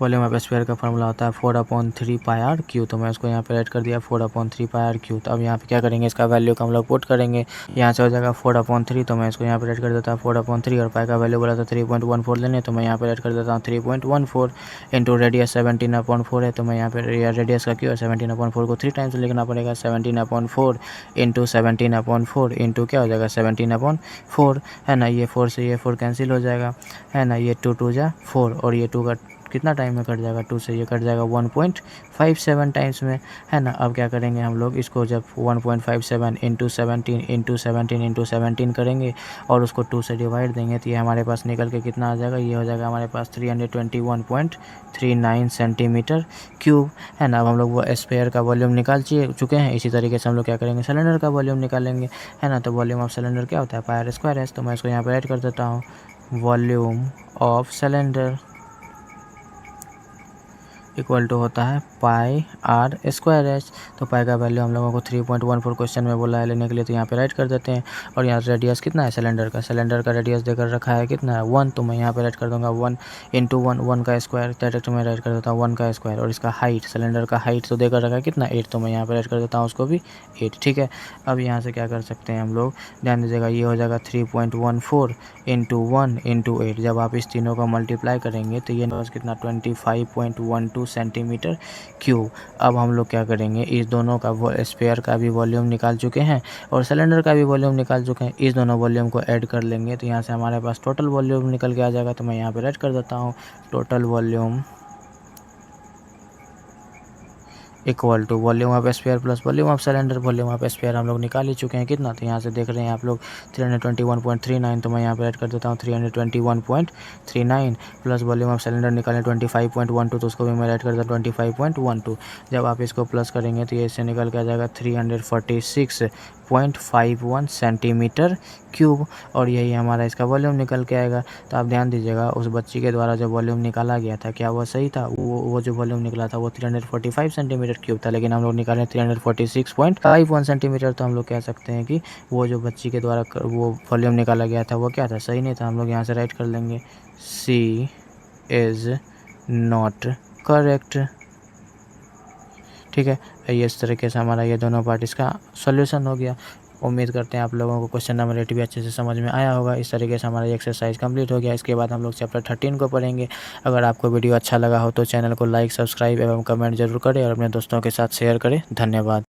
volume of sphere का फॉर्मूला होता है 4/3 पाई आर क्यू। तो मैं उसको यहाँ पे ऐड कर दिया 4/3 पाई आर क्यू। तो अब यहाँ पे क्या करेंगे, इसका वैल्यू का हम लोग पुट करेंगे, यहाँ से हो जाएगा 4/3। तो मैं इसको यहाँ पे ऐड कर देता हूँ 4/3 और पाई का वैल्यू बोला था 3.14 लेने, तो मैं यहाँ पे ऐड कर देता हूँ 3.14 इंटू रेडियस 17/4 है। तो मैं यहाँ पे रेडियस का क्यों है 17/4 को 3 टाइम्स लिखना पड़ेगा, 17/4 इंटू 17/4 इंटू क्या हो जाएगा 17/4, है ना। ये 4 से ये 4 कैंसिल हो जाएगा, है ना। ये 2 2 जा 4 और ये 2 का कितना टाइम में कट जाएगा, 2 से ये कट जाएगा 1.57 टाइम्स में, है ना। अब क्या करेंगे हम लोग, इसको जब 1.57 इंटू 17 इंटू 17 इंटू 17 करेंगे और उसको 2 से डिवाइड देंगे तो ये हमारे पास निकल के कितना आ जाएगा, ये हो जाएगा हमारे पास 321.39 सेंटीमीटर क्यूब, है ना। अब हम लोग वो स्फीयर का वॉल्यूम निकाल चुके हैं। इसी तरीके से हम लोग क्या करेंगे, सिलेंडर का वॉल्यूम निकालेंगे, है ना। तो वॉल्यूम ऑफ सिलेंडर क्या होता है, पाई आर स्क्वायर एच। तो मैं इसको यहाँ पर ऐड कर देता हूँ, volume of cylinder equal to होता है पाई आर स्क्वायर एच। तो पाई का वैल्यू हम लोगों को 3.14 क्वेश्चन में बोला है लेने के लिए, तो यहाँ पे राइट कर देते हैं। और यहाँ रेडियस कितना है सिलेंडर का, सिलेंडर का रेडियस देकर रखा है कितना है 1, तो मैं यहाँ पे राइट कर दूंगा 1 इंटू 1 का स्क्वायर, डायरेक्ट में राइट कर देता हूँ 1 का स्क्वायर। और इसका हाइट, सिलेंडर का हाइट तो देकर रखा है कितना 8, तो मैं यहाँ पे राइट कर देता हूँ उसको भी 8, ठीक है। अब यहाँ से क्या कर सकते हैं हम लोग, ध्यान दीजिएगा, ये हो जाएगा 3.14 इंटू 1 इंटू 8। जब आप इस तीनों को मल्टीप्लाई करेंगे तो ये कितना 25.12 सेंटीमीटर क्यूब। अब हम लोग क्या करेंगे, इस दोनों का स्फीयर का भी वॉल्यूम निकाल चुके हैं और सिलेंडर का भी वॉल्यूम निकाल चुके हैं, इस दोनों वॉल्यूम को ऐड कर लेंगे तो यहाँ से हमारे पास टोटल वॉल्यूम निकल के आ जाएगा। तो मैं यहाँ पे ऐड कर देता हूँ, total volume equal to volume of sphere plus volume of cylinder. Volume of sphere हम लोग निकाल ही चुके हैं कितना, तो यहाँ से देख रहे हैं आप लोग 321.39, तो मैं यहाँ पे ऐड कर देता हूँ 321.39 प्लस वॉल्यूम ऑफ सिलेंडर निकालें 25.12, तो उसको भी मैं ऐड कर देता हूँ 25.12। जब आप इसको प्लस करेंगे तो ये इससे निकल के आ जाएगा 346.51 सेंटीमीटर क्यूब, और यही हमारा इसका वॉल्यूम निकल के आएगा। तो आप ध्यान दीजिएगा, उस बच्ची के द्वारा जो वॉल्यूम निकाला गया था क्या वो सही था? वो जो वॉल्यूम निकला था वो 345 सेंटीमीटर क्यूब था, लेकिन हम लोग निकाले 346.51 सेंटीमीटर। तो हम लोग कह सकते हैं कि वो जो बच्ची के द्वारा वो वॉल्यूम निकाला गया था वो क्या था? सही नहीं था। हम लोग यहाँ से राइट कर लेंगे सी इज़ नॉट करेक्ट। ठीक है, ये इस तरीके से हमारा ये दोनों पार्ट इसका सॉल्यूशन हो गया। उम्मीद करते हैं आप लोगों को क्वेश्चन नंबर 8 भी अच्छे से समझ में आया होगा। इस तरीके से हमारा एक्सरसाइज कंप्लीट हो गया। इसके बाद हम लोग चैप्टर 13 को पढ़ेंगे। अगर आपको वीडियो अच्छा लगा हो तो चैनल को लाइक, सब्सक्राइब एवं कमेंट जरूर करें और अपने दोस्तों के साथ शेयर करें। धन्यवाद।